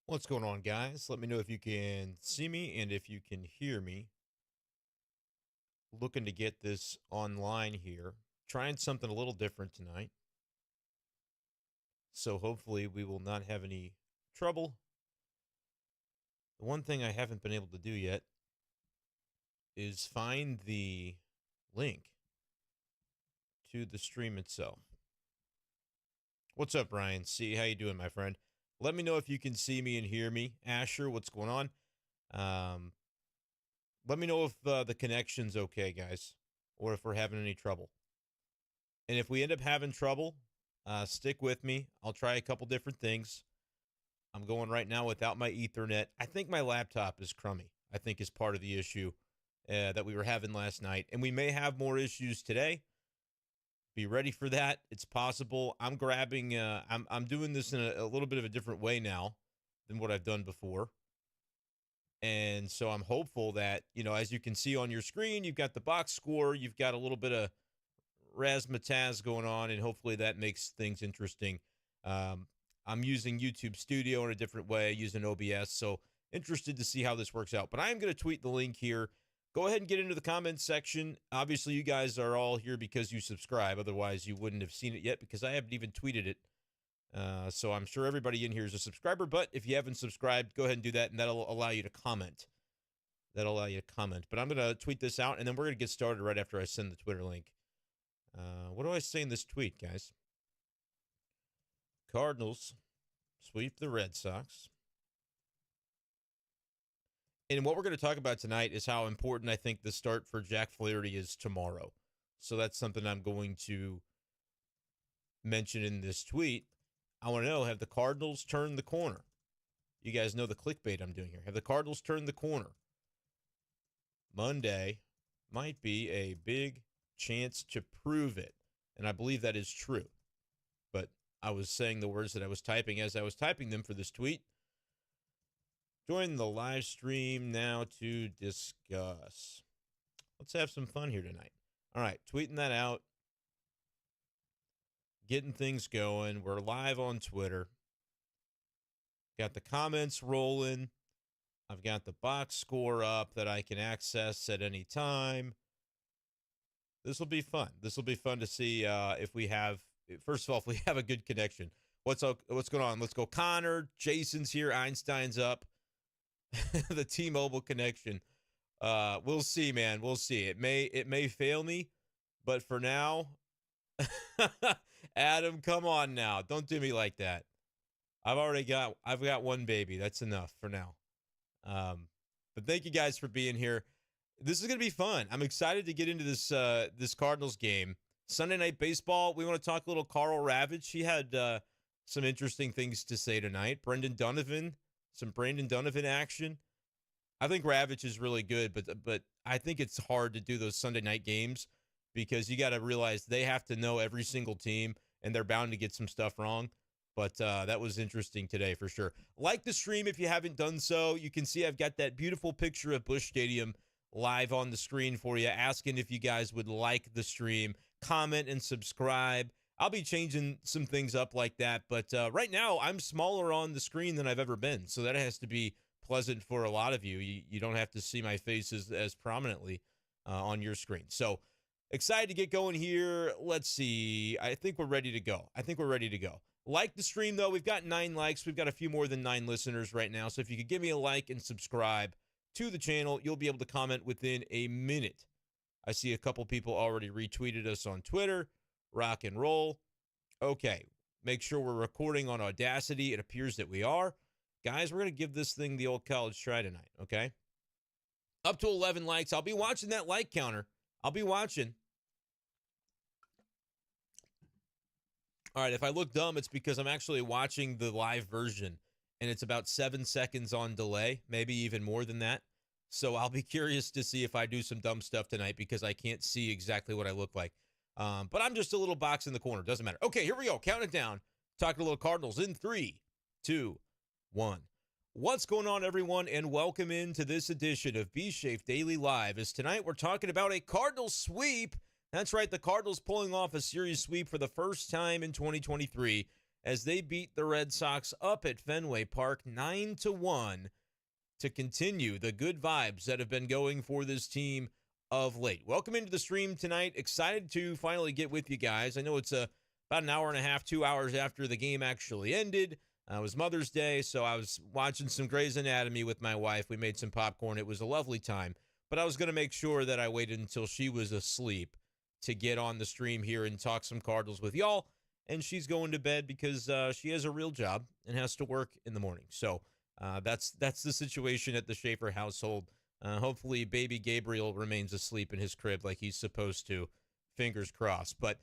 What's going on, guys? Let me know if you can see me and if you can hear me. Looking to get this online here. Trying something a little different tonight. So hopefully we will not have any trouble. The one thing I haven't been able to do yet is find the link to the stream itself. What's up, Ryan? See, how you doing, my friend? Let me know if you can see me and hear me. Asher, what's going on? Let me know if the connection's okay, guys, or if we're having any trouble. And if we end up having trouble, stick with me. I'll try a couple different things. I'm going right now without my Ethernet. I think my laptop is crummy. I think is part of the issue that we were having last night. And we may have more issues today. Be ready for that. It's possible. I'm grabbing, I'm doing this in a little bit of a different way now than what I've done before. And so I'm hopeful that, as you can see on your screen, you've got the box score, you've got a little bit of razzmatazz going on, and hopefully that makes things interesting. I'm using YouTube Studio in a different way, using OBS, so interested to see how this works out. But I am going to tweet the link here. Go ahead and get into the comments section. Obviously, you guys are all here because you subscribe. Otherwise, you wouldn't have seen it yet because I haven't even tweeted it. So I'm sure everybody in here is a subscriber, but if you haven't subscribed, go ahead and do that, and that'll allow you to comment. But I'm going to tweet this out, and then we're going to get started right after I send the Twitter link. What do I say in this tweet, guys? Cardinals sweep the Red Sox. And what we're going to talk about tonight is how important I think the start for Jack Flaherty is tomorrow. So that's something I'm going to mention in this tweet. I want to know, have the Cardinals turned the corner? You guys know the clickbait I'm doing here. Have the Cardinals turned the corner? Monday might be a big chance to prove it. And I believe that is true. But I was saying the words that I was typing as I was typing them for this tweet. Join the live stream now to discuss. Let's have some fun here tonight. All right, tweeting that out. Getting things going. We're live on Twitter. Got the comments rolling. I've got the box score up that I can access at any time. This will be fun. This will be fun to see if we have, first of all, if we have a good connection. What's going on? Let's go. Connor, Jason's here. Einstein's up. The T-Mobile connection. We'll see, man. We'll see. It may fail me, but for now, Adam, come on now. Don't do me like that. I've got one baby. That's enough for now. But thank you guys for being here. This is going to be fun. I'm excited to get into this Cardinals game. Sunday Night Baseball. We want to talk a little Carl Ravitch. He had some interesting things to say tonight. Some Brandon Donovan action. I think Ravitch is really good, but I think it's hard to do those Sunday night games because you got to realize they have to know every single team, and they're bound to get some stuff wrong. But that was interesting today for sure. Like the stream if you haven't done so. You can see I've got that beautiful picture of Busch Stadium live on the screen for you, asking if you guys would like the stream. Comment and subscribe. I'll be changing some things up like that. But right now, I'm smaller on the screen than I've ever been. So that has to be pleasant for a lot of you. You don't have to see my face as prominently on your screen. So excited to get going here. Let's see. I think we're ready to go. Like the stream, though. We've got 9 likes. We've got a few more than 9 listeners right now. So if you could give me a like and subscribe to the channel, you'll be able to comment within a minute. I see a couple people already retweeted us on Twitter. Rock and roll. Okay. Make sure we're recording on Audacity. It appears that we are. Guys, we're going to give this thing the old college try tonight, okay? Up to 11 likes. I'll be watching that like counter. I'll be watching. All right, if I look dumb, it's because I'm actually watching the live version, and it's about 7 seconds on delay, maybe even more than that. So I'll be curious to see if I do some dumb stuff tonight because I can't see exactly what I look like. But I'm just a little box in the corner. Doesn't matter. Okay, here we go. Count it down. Talking a little Cardinals in 3, 2, 1. What's going on, everyone, and welcome into this edition of B-Shape Daily Live. As tonight we're talking about a Cardinals sweep. That's right, the Cardinals pulling off a series sweep for the first time in 2023. as they beat the Red Sox up at Fenway Park 9-1 to continue the good vibes that have been going for this team of late. Welcome into the stream tonight. Excited to finally get with you guys. I know it's about an hour and a half, 2 hours after the game actually ended. It was Mother's Day, so I was watching some Grey's Anatomy with my wife. We made some popcorn. It was a lovely time. But I was going to make sure that I waited until she was asleep to get on the stream here and talk some Cardinals with y'all. And she's going to bed because she has a real job and has to work in the morning. So that's the situation at the Schaeffer household. Hopefully baby Gabriel remains asleep in his crib like he's supposed to. Fingers crossed. But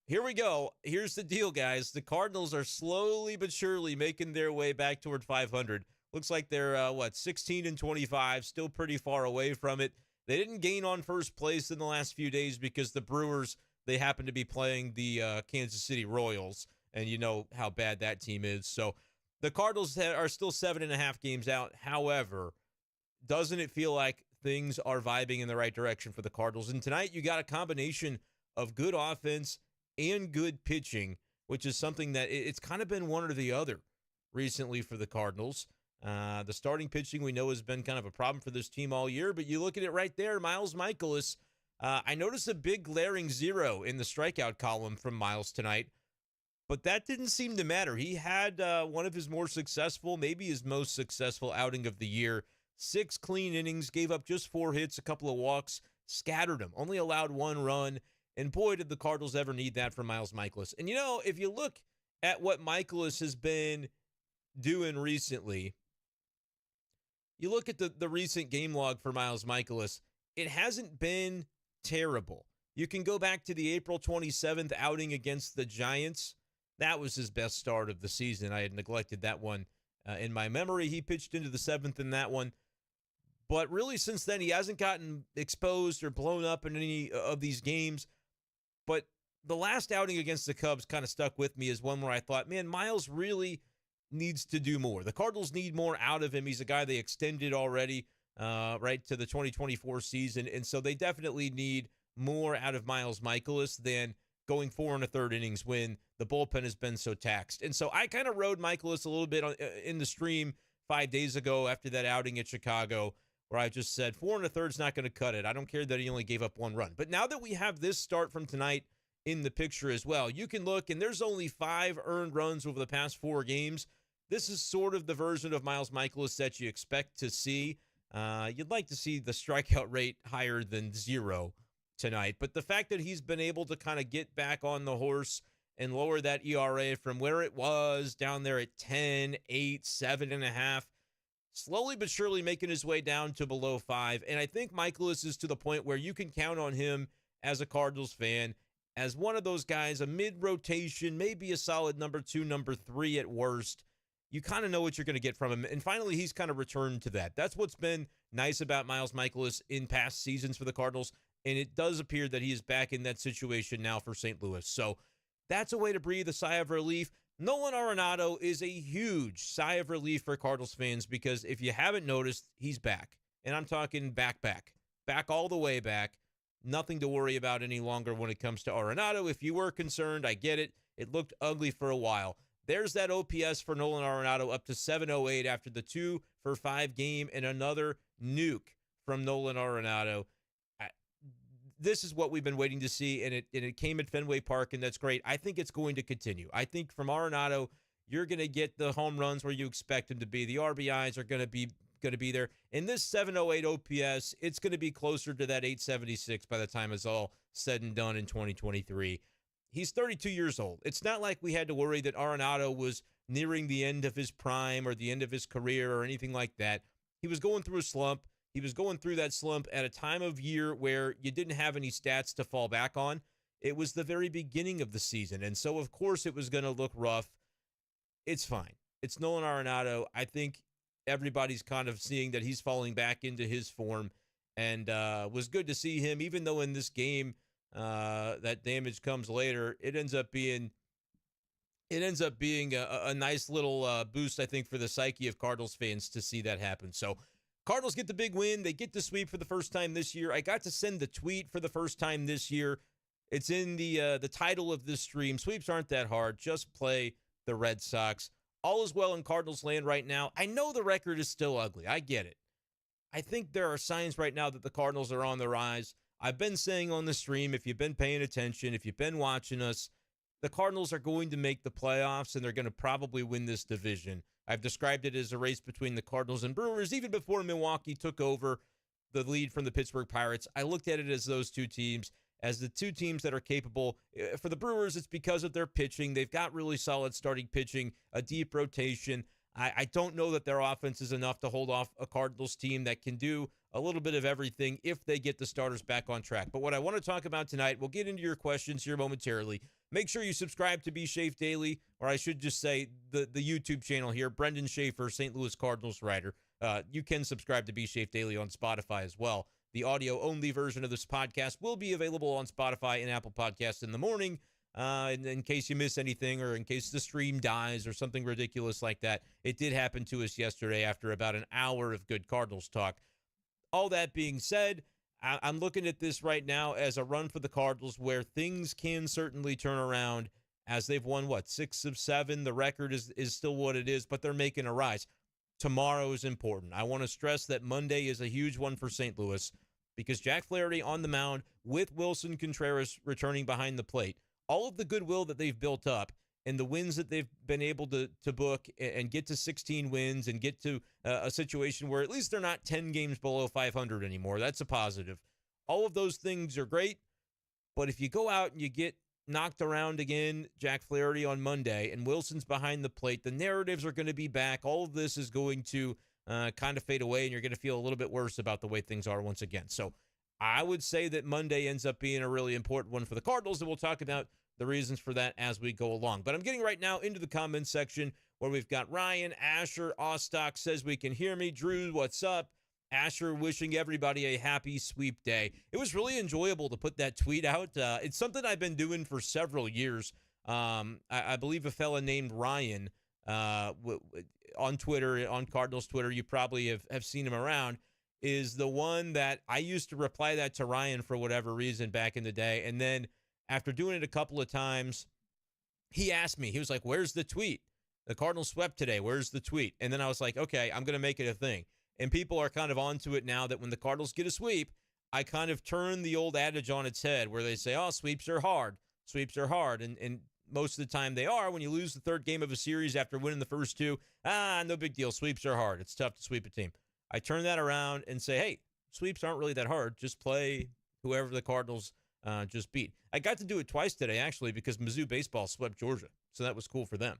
here we go. Here's the deal, guys. The Cardinals are slowly but surely making their way back toward 500. Looks like they're, 16-25, still pretty far away from it. They didn't gain on first place in the last few days because the Brewers, they happen to be playing the Kansas City Royals, and you know how bad that team is. So the Cardinals are still 7.5 games out. However, doesn't it feel like things are vibing in the right direction for the Cardinals? And tonight you got a combination of good offense and good pitching, which is something that it's kind of been one or the other recently for the Cardinals. The starting pitching we know has been kind of a problem for this team all year, but you look at it right there, Miles Mikolas. I noticed a big glaring 0 in the strikeout column from Miles tonight, but that didn't seem to matter. He had one of his more successful, maybe his most successful outing of the year. 6 clean innings, gave up just 4 hits, a couple of walks, scattered them, only allowed 1 run. And boy, did the Cardinals ever need that from Miles Mikolas. And, you know, if you look at what Mikolas has been doing recently, you look at the recent game log for Miles Mikolas, it hasn't been terrible. You can go back to the April 27th outing against the Giants. That was his best start of the season. I had neglected that one in my memory. He pitched into the 7th in that one. But really, since then, he hasn't gotten exposed or blown up in any of these games. But the last outing against the Cubs kind of stuck with me as one where I thought, man, Miles really needs to do more. The Cardinals need more out of him. He's a guy they extended already right to the 2024 season. And so they definitely need more out of Miles Mikolas than going 4 1/3 innings when the bullpen has been so taxed. And so I kind of rode Mikolas a little bit in the stream 5 days ago after that outing at Chicago, where I just said 4 1/3 is not going to cut it. I don't care that he only gave up 1 run. But now that we have this start from tonight in the picture as well, you can look, and there's only 5 earned runs over the past 4 games. This is sort of the version of Miles Mikolas that you expect to see. You'd like to see the strikeout rate higher than 0 tonight. But the fact that he's been able to kind of get back on the horse and lower that ERA from where it was down there at 10, 8, 7.5, slowly but surely making his way down to below 5. And I think Mikolas is to the point where you can count on him as a Cardinals fan as one of those guys, a mid-rotation, maybe a solid number 2, number 3 at worst. You kind of know what you're going to get from him. And finally, he's kind of returned to that. That's what's been nice about Miles Mikolas in past seasons for the Cardinals. And it does appear that he is back in that situation now for St. Louis. So that's a way to breathe a sigh of relief. Nolan Arenado is a huge sigh of relief for Cardinals fans because if you haven't noticed, he's back. And I'm talking back all the way back. Nothing to worry about any longer when it comes to Arenado. If you were concerned, I get it. It looked ugly for a while. There's that OPS for Nolan Arenado up to 708 after the 2-for-5 game and another nuke from Nolan Arenado. This is what we've been waiting to see, and it came at Fenway Park, and that's great. I think it's going to continue. I think from Arenado, you're going to get the home runs where you expect him to be. The RBIs are going to be there. In this 708 OPS, it's going to be closer to that 876 by the time it's all said and done in 2023. He's 32 years old. It's not like we had to worry that Arenado was nearing the end of his prime or the end of his career or anything like that. He was going through a slump. He was going through that slump at a time of year where you didn't have any stats to fall back on. It was the very beginning of the season, and so, of course, it was going to look rough. It's fine. It's Nolan Arenado. I think everybody's kind of seeing that he's falling back into his form, and was good to see him, even though in this game that damage comes later. It ends up being a nice little boost, I think, for the psyche of Cardinals fans to see that happen. So Cardinals get the big win. They get the sweep for the first time this year. I got to send the tweet for the first time this year. It's in the title of this stream. Sweeps aren't that hard. Just play the Red Sox. All is well in Cardinals land right now. I know the record is still ugly. I get it. I think there are signs right now that the Cardinals are on the rise. I've been saying on the stream, if you've been paying attention, if you've been watching us, the Cardinals are going to make the playoffs, and they're going to probably win this division. I've described it as a race between the Cardinals and Brewers. Even before Milwaukee took over the lead from the Pittsburgh Pirates, I looked at it as those two teams, as the two teams that are capable. For the Brewers, it's because of their pitching. They've got really solid starting pitching, a deep rotation. I don't know that their offense is enough to hold off a Cardinals team that can do a little bit of everything if they get the starters back on track. But what I want to talk about tonight, we'll get into your questions here momentarily. Make sure you subscribe to Be Schaeffer Daily, or I should just say the YouTube channel here, Brenden Schaeffer, St. Louis Cardinals writer. You can subscribe to Be Schaeffer Daily on Spotify as well. The audio-only version of this podcast will be available on Spotify and Apple Podcasts in the morning. In case you miss anything, or in case the stream dies or something ridiculous like that. It did happen to us yesterday after about an hour of good Cardinals talk. All that being said, I'm looking at this right now as a run for the Cardinals where things can certainly turn around, as they've won, 6 of 7. The record is still what it is, but they're making a rise. Tomorrow is important. I want to stress that Monday is a huge one for St. Louis because Jack Flaherty on the mound with Wilson Contreras returning behind the plate. All of the goodwill that they've built up and the wins that they've been able to book and get to 16 wins and get to a situation where at least they're not 10 games below 500 anymore. That's a positive. All of those things are great, but if you go out and you get knocked around again, Jack Flaherty on Monday, and Wilson's behind the plate, the narratives are going to be back. All of this is going to kind of fade away, and you're going to feel a little bit worse about the way things are once again. So I would say that Monday ends up being a really important one for the Cardinals, and we'll talk about the reasons for that as we go along. But I'm getting right now into the comments section where we've got Ryan, Asher, Ostock says we can hear me. Drew, what's up? Asher wishing everybody a happy sweep day. It was really enjoyable to put that tweet out. It's something I've been doing for several years. I believe a fella named Ryan on Twitter, on Cardinals Twitter, you probably have seen him around, is the one that I used to reply that to Ryan for whatever reason back in the day. And then after doing it a couple of times, he asked me, he was like, where's the tweet? The Cardinals swept today. Where's the tweet? And then I was like, okay, I'm going to make it a thing. And people are kind of onto it now that when the Cardinals get a sweep, I kind of turn the old adage on its head where they say, oh, sweeps are hard. Sweeps are hard. And most of the time they are. When you lose the third game of a series after winning the first two, no big deal. Sweeps are hard. It's tough to sweep a team. I turn that around and say, hey, sweeps aren't really that hard. Just play whoever the Cardinals just beat. I got to do it twice today, actually, because Mizzou baseball swept Georgia. So that was cool for them.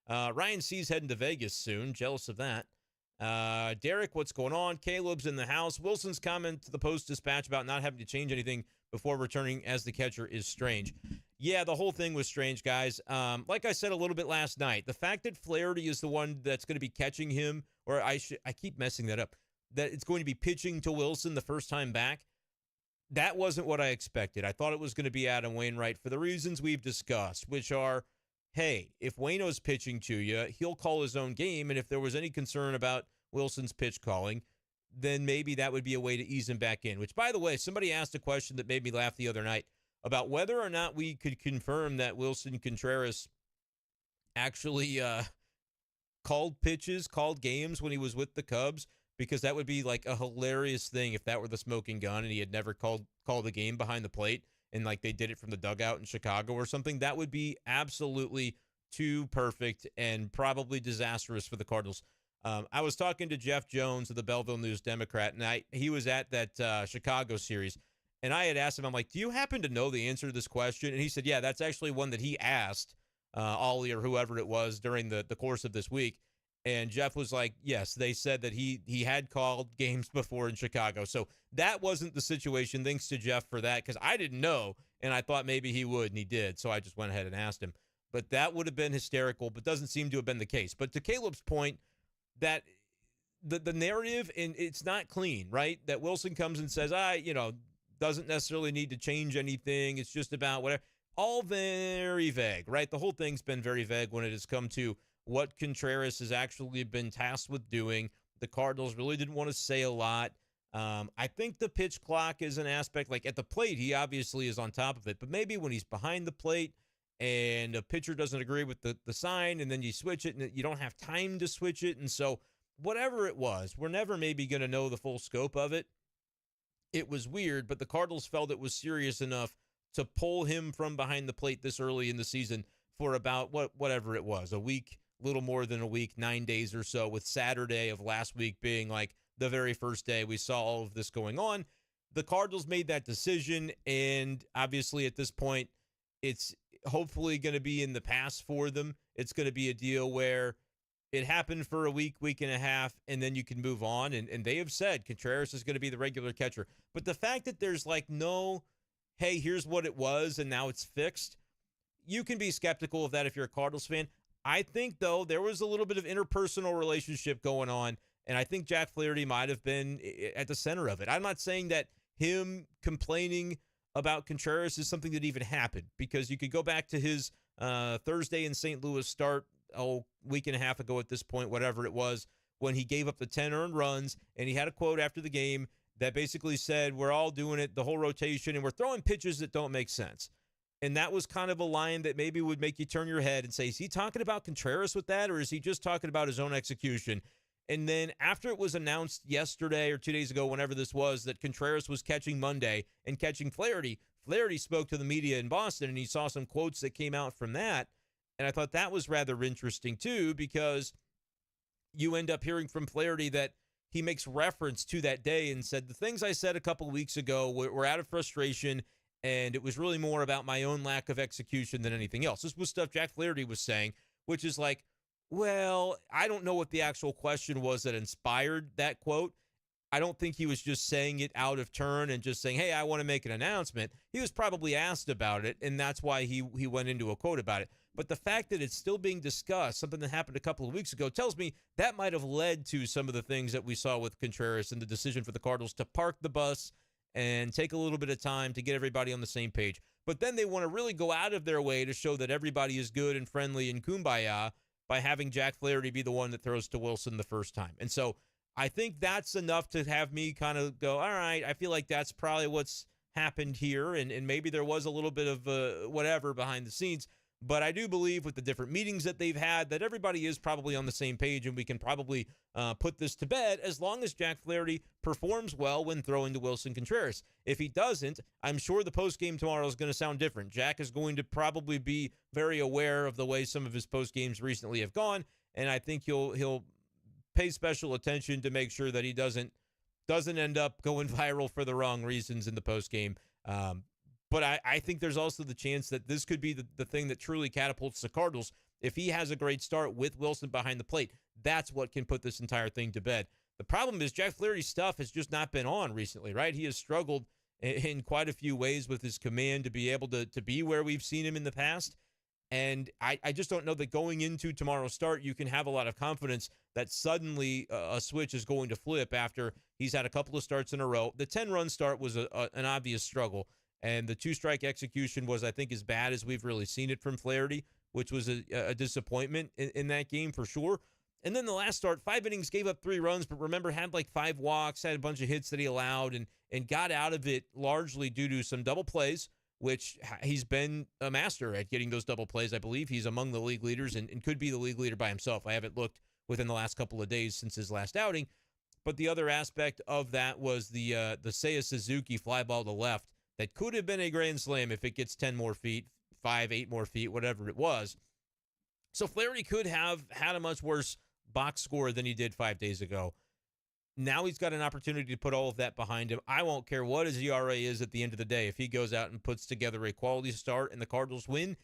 Ryan C's heading to Vegas soon. Jealous of that. Derek, what's going on? Caleb's in the house. Wilson's comment to the Post-Dispatch about not having to change anything before returning as the catcher is strange. Yeah, the whole thing was strange, guys. Like I said a little bit last night, the fact that Flaherty is the one that's going to be catching him, or I keep messing that up, that it's going to be pitching to Wilson the first time back, that wasn't what I expected. I thought it was going to be Adam Wainwright for the reasons we've discussed, which are, hey, if Waino's pitching to you, he'll call his own game, and if there was any concern about Wilson's pitch calling, then maybe that would be a way to ease him back in. Which, by the way, somebody asked a question that made me laugh the other night about whether or not we could confirm that Wilson Contreras actually called pitches, called games when he was with the Cubs, because that would be like a hilarious thing if that were the smoking gun and he had never called a game behind the plate and like they did it from the dugout in Chicago or something. That would be absolutely too perfect and probably disastrous for the Cardinals. I was talking to Jeff Jones of the Belleville News-Democrat, and he was at that Chicago series, and I had asked him, I'm like, do you happen to know the answer to this question? And he said, yeah, that's actually one that he asked Ollie or whoever it was during the course of this week. And Jeff was like, yes, they said that he had called games before in Chicago. So that wasn't the situation. Thanks to Jeff for that, because I didn't know, and I thought maybe he would, and he did. So I just went ahead and asked him. But that would have been hysterical, but doesn't seem to have been the case. But to Caleb's point, that the narrative, and it's not clean, right? That Wilson comes and says, doesn't necessarily need to change anything. It's just about whatever. All very vague, right? The whole thing's been very vague when it has come to what Contreras has actually been tasked with doing. The Cardinals really didn't want to say a lot. I think the pitch clock is an aspect. Like at the plate, he obviously is on top of it, but maybe when he's behind the plate and a pitcher doesn't agree with the sign, and then you switch it, and you don't have time to switch it. And so whatever it was, we're never maybe going to know the full scope of it. It was weird, but the Cardinals felt it was serious enough to pull him from behind the plate this early in the season for about whatever it was, a week, little more than a week, 9 days or so, with Saturday of last week being like the very first day we saw all of this going on. The Cardinals made that decision, and obviously at this point, it's hopefully going to be in the past for them. It's going to be a deal where it happened for a week, week and a half, and then you can move on. And they have said Contreras is going to be the regular catcher. But the fact that there's like no, hey, here's what it was, and now it's fixed, you can be skeptical of that if you're a Cardinals fan. I think, though, there was a little bit of interpersonal relationship going on, and I think Jack Flaherty might have been at the center of it. I'm not saying that him complaining about Contreras is something that even happened, because you could go back to his Thursday in St. Louis start, week and a half ago at this point, whatever it was, when he gave up the 10 earned runs, and he had a quote after the game that basically said, we're all doing it, the whole rotation, and we're throwing pitches that don't make sense. And that was kind of a line that maybe would make you turn your head and say, is he talking about Contreras with that, or is he just talking about his own execution? And then after it was announced yesterday or 2 days ago, whenever this was, that Contreras was catching Monday and catching Flaherty, Flaherty spoke to the media in Boston, and he saw some quotes that came out from that. And I thought that was rather interesting, too, because you end up hearing from Flaherty that he makes reference to that day and said, the things I said a couple of weeks ago were out of frustration, and it was really more about my own lack of execution than anything else. This was stuff Jack Flaherty was saying, which is like, well, I don't know what the actual question was that inspired that quote. I don't think he was just saying it out of turn and just saying, hey, I want to make an announcement. He was probably asked about it, and that's why he went into a quote about it. But the fact that it's still being discussed, something that happened a couple of weeks ago, tells me that might have led to some of the things that we saw with Contreras and the decision for the Cardinals to park the bus and take a little bit of time to get everybody on the same page. But then they want to really go out of their way to show that everybody is good and friendly and kumbaya by having Jack Flaherty be the one that throws to Wilson the first time. And so I think that's enough to have me kind of go, all right, I feel like that's probably what's happened here. And maybe there was a little bit of whatever behind the scenes. But I do believe with the different meetings that they've had that everybody is probably on the same page, and we can probably put this to bed as long as Jack Flaherty performs well when throwing to Wilson Contreras. If he doesn't, I'm sure the postgame tomorrow is going to sound different. Jack is going to probably be very aware of the way some of his postgames recently have gone, and I think he'll pay special attention to make sure that he doesn't end up going viral for the wrong reasons in the postgame. But I think there's also the chance that this could be the thing that truly catapults the Cardinals. If he has a great start with Wilson behind the plate, that's what can put this entire thing to bed. The problem is Jack Flaherty's stuff has just not been on recently, right? He has struggled in quite a few ways with his command to be able to be where we've seen him in the past. And I just don't know that going into tomorrow's start, you can have a lot of confidence that suddenly a switch is going to flip after he's had a couple of starts in a row. The 10-run start was an obvious struggle. And the two-strike execution was, I think, as bad as we've really seen it from Flaherty, which was a disappointment in that game for sure. And then the last start, 5 innings, gave up 3 runs, but remember, had like 5 walks, had a bunch of hits that he allowed, and got out of it largely due to some double plays, which he's been a master at getting those double plays. I believe he's among the league leaders and could be the league leader by himself. I haven't looked within the last couple of days since his last outing. But the other aspect of that was the Seiya Suzuki fly ball to left. That could have been a grand slam if it gets 10 more feet, 5, 8 more feet, whatever it was. So Flaherty could have had a much worse box score than he did 5 days ago. Now he's got an opportunity to put all of that behind him. I won't care what his ERA is at the end of the day. If he goes out and puts together a quality start and the Cardinals win,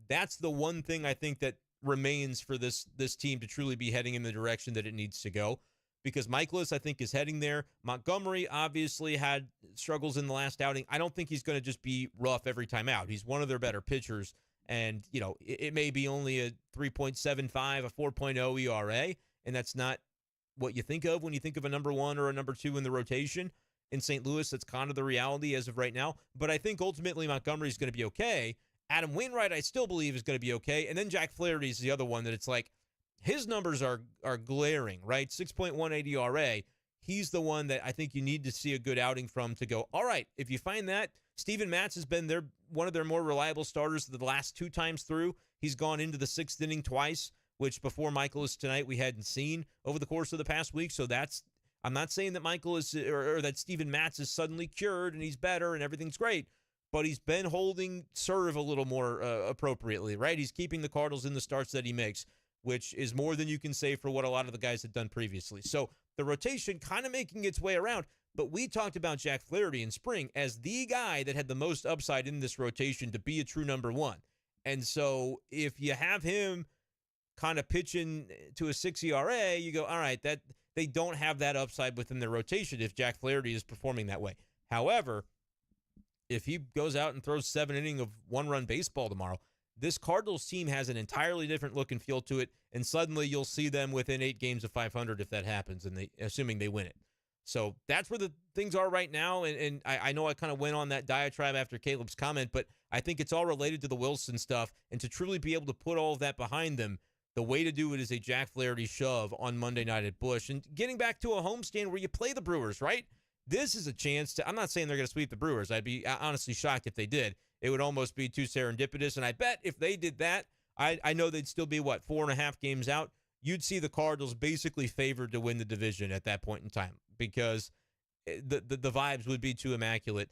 that's the one thing I think that remains for this team to truly be heading in the direction that it needs to go. Because Michaelis, I think, is heading there. Montgomery obviously had struggles in the last outing. I don't think he's going to just be rough every time out. He's one of their better pitchers. And, you know, it may be only a 3.75, a 4.0 ERA, and that's not what you think of when you think of a number 1 or a number 2 in the rotation. In St. Louis, that's kind of the reality as of right now. But I think ultimately Montgomery is going to be okay. Adam Wainwright, I still believe, is going to be okay. And then Jack Flaherty is the other one that it's like, his numbers are glaring, right? 6.18 ERA. He's the one that I think you need to see a good outing from to go, all right, if you find that, Steven Matz has been one of their more reliable starters the last 2 times through. He's gone into the 6th inning twice, which before Michaelis tonight we hadn't seen over the course of the past week. So I'm not saying that Michaelis or that Steven Matz is suddenly cured and he's better and everything's great, but he's been holding serve a little more appropriately, right? He's keeping the Cardinals in the starts that he makes, which is more than you can say for what a lot of the guys had done previously. So the rotation kind of making its way around, but we talked about Jack Flaherty in spring as the guy that had the most upside in this rotation to be a true number 1. And so if you have him kind of pitching to a 6 ERA, you go, all right, that they don't have that upside within their rotation if Jack Flaherty is performing that way. However, if he goes out and throws 7 innings of 1-run baseball tomorrow, this Cardinals team has an entirely different look and feel to it, and suddenly you'll see them within 8 games of 500 if that happens, and assuming they win it. So that's where the things are right now, and I know I kind of went on that diatribe after Caleb's comment, but I think it's all related to the Wilson stuff, and to truly be able to put all of that behind them, the way to do it is a Jack Flaherty shove on Monday night at Busch, and getting back to a homestand where you play the Brewers, right? This is a chance to – I'm not saying they're going to sweep the Brewers. I'd be honestly shocked if they did. It would almost be too serendipitous, and I bet if they did that, I know they'd still be, 4.5 games out? You'd see the Cardinals basically favored to win the division at that point in time because the vibes would be too immaculate.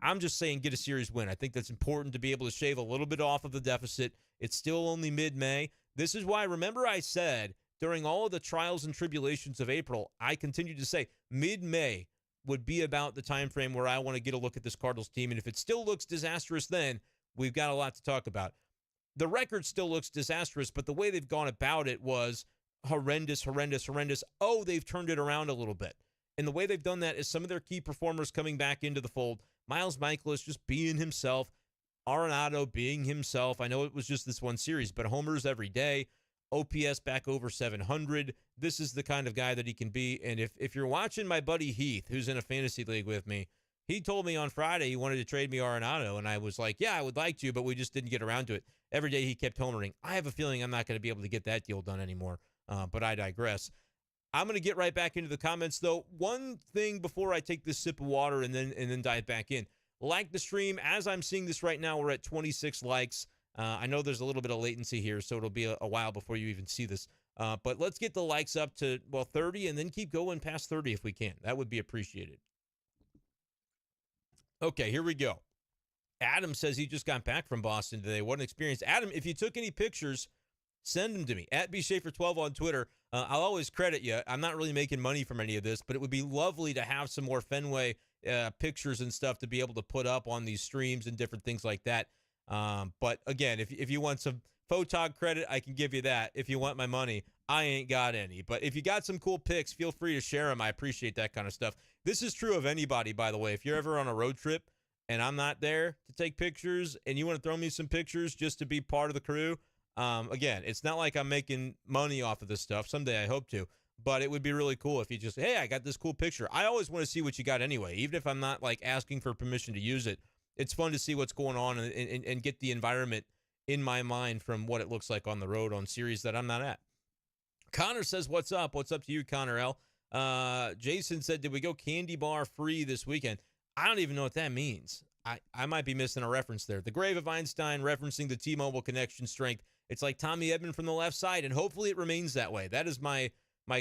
I'm just saying get a series win. I think that's important to be able to shave a little bit off of the deficit. It's still only mid-May. This is why, remember I said during all of the trials and tribulations of April, I continued to say mid-May would be about the time frame where I want to get a look at this Cardinals team. And if it still looks disastrous then, we've got a lot to talk about. The record still looks disastrous, but the way they've gone about it was horrendous. Oh, they've turned it around a little bit. And the way they've done that is some of their key performers coming back into the fold. Miles Michaelis just being himself. Arenado being himself. I know it was just this one series, but homers every day. OPS back over 700. This is the kind of guy that he can be. And if you're watching my buddy Heath, who's in a fantasy league with me, he told me on Friday he wanted to trade me Arenado, and I was like, yeah, I would like to, but we just didn't get around to it. Every day he kept homering. I have a feeling I'm not going to be able to get that deal done anymore, but I digress. I'm going to get right back into the comments, though. One thing before I take this sip of water and then dive back in. Like the stream. As I'm seeing this right now, we're at 26 likes. I know there's a little bit of latency here, so it'll be a while before you even see this. But let's get the likes up to, 30, and then keep going past 30 if we can. That would be appreciated. Okay, here we go. Adam says he just got back from Boston today. What an experience. Adam, if you took any pictures, send them to me. At bschaefer12 on Twitter. I'll always credit you. I'm not really making money from any of this, but it would be lovely to have some more Fenway pictures and stuff to be able to put up on these streams and different things like that. But again, if you want some photog credit, I can give you that. If you want my money, I ain't got any. But if you got some cool pics, feel free to share them. I appreciate that kind of stuff. This is true of anybody, by the way. If you're ever on a road trip and I'm not there to take pictures and you want to throw me some pictures just to be part of the crew, again, it's not like I'm making money off of this stuff. Someday I hope to. But it would be really cool if you just, hey, I got this cool picture. I always want to see what you got anyway, even if I'm not like asking for permission to use it. It's fun to see what's going on and get the environment in my mind from what it looks like on the road on series that I'm not at. Connor says, what's up? What's up to you, Connor L? Jason said, did we go candy bar free this weekend? I don't even know what that means. I might be missing a reference there. The Grave of Einstein referencing the T-Mobile connection strength. It's like Tommy Edman from the left side, and hopefully it remains that way. That is my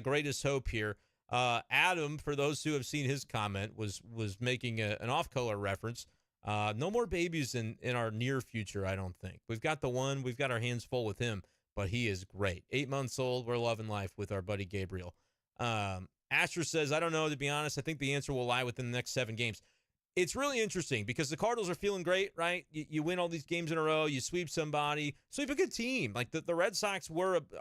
greatest hope here. Adam, for those who have seen his comment, was making an off-color reference. No more babies in our near future, I don't think. We've got the one. We've got our hands full with him, but he is great. 8 months old. We're loving life with our buddy Gabriel. Asher says, I don't know, to be honest. I think the answer will lie within the next 7 games. It's really interesting because the Cardinals are feeling great, right? You win all these games in a row. You sweep somebody. Sweep a good team. Like the Red Sox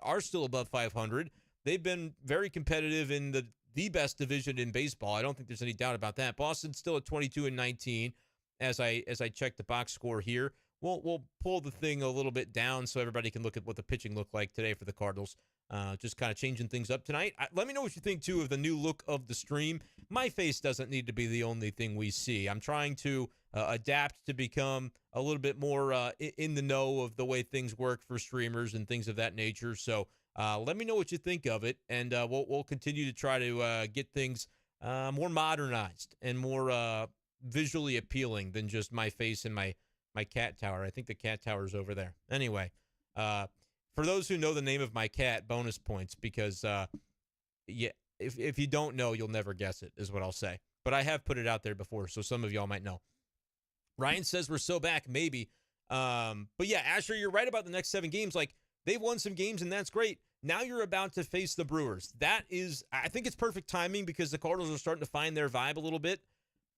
are still above 500. They've been very competitive in the best division in baseball. I don't think there's any doubt about that. Boston's still at 22-19 as I check the box score here. We'll pull the thing a little bit down so everybody can look at what the pitching looked like today for the Cardinals. Just kind of changing things up tonight. Let me know what you think, too, of the new look of the stream. My face doesn't need to be the only thing we see. I'm trying to adapt to become a little bit more in the know of the way things work for streamers and things of that nature. So let me know what you think of it, and we'll continue to try to get things more modernized and more visually appealing than just my face and my cat tower. I think the cat tower is over there. Anyway, for those who know the name of my cat, bonus points, because yeah, if you don't know, you'll never guess it, is what I'll say. But I have put it out there before, so some of y'all might know. Ryan says we're so back, maybe. But yeah, Asher, you're right about the next 7 games. Like, they've won some games, and that's great. Now you're about to face the Brewers. I think it's perfect timing because the Cardinals are starting to find their vibe a little bit.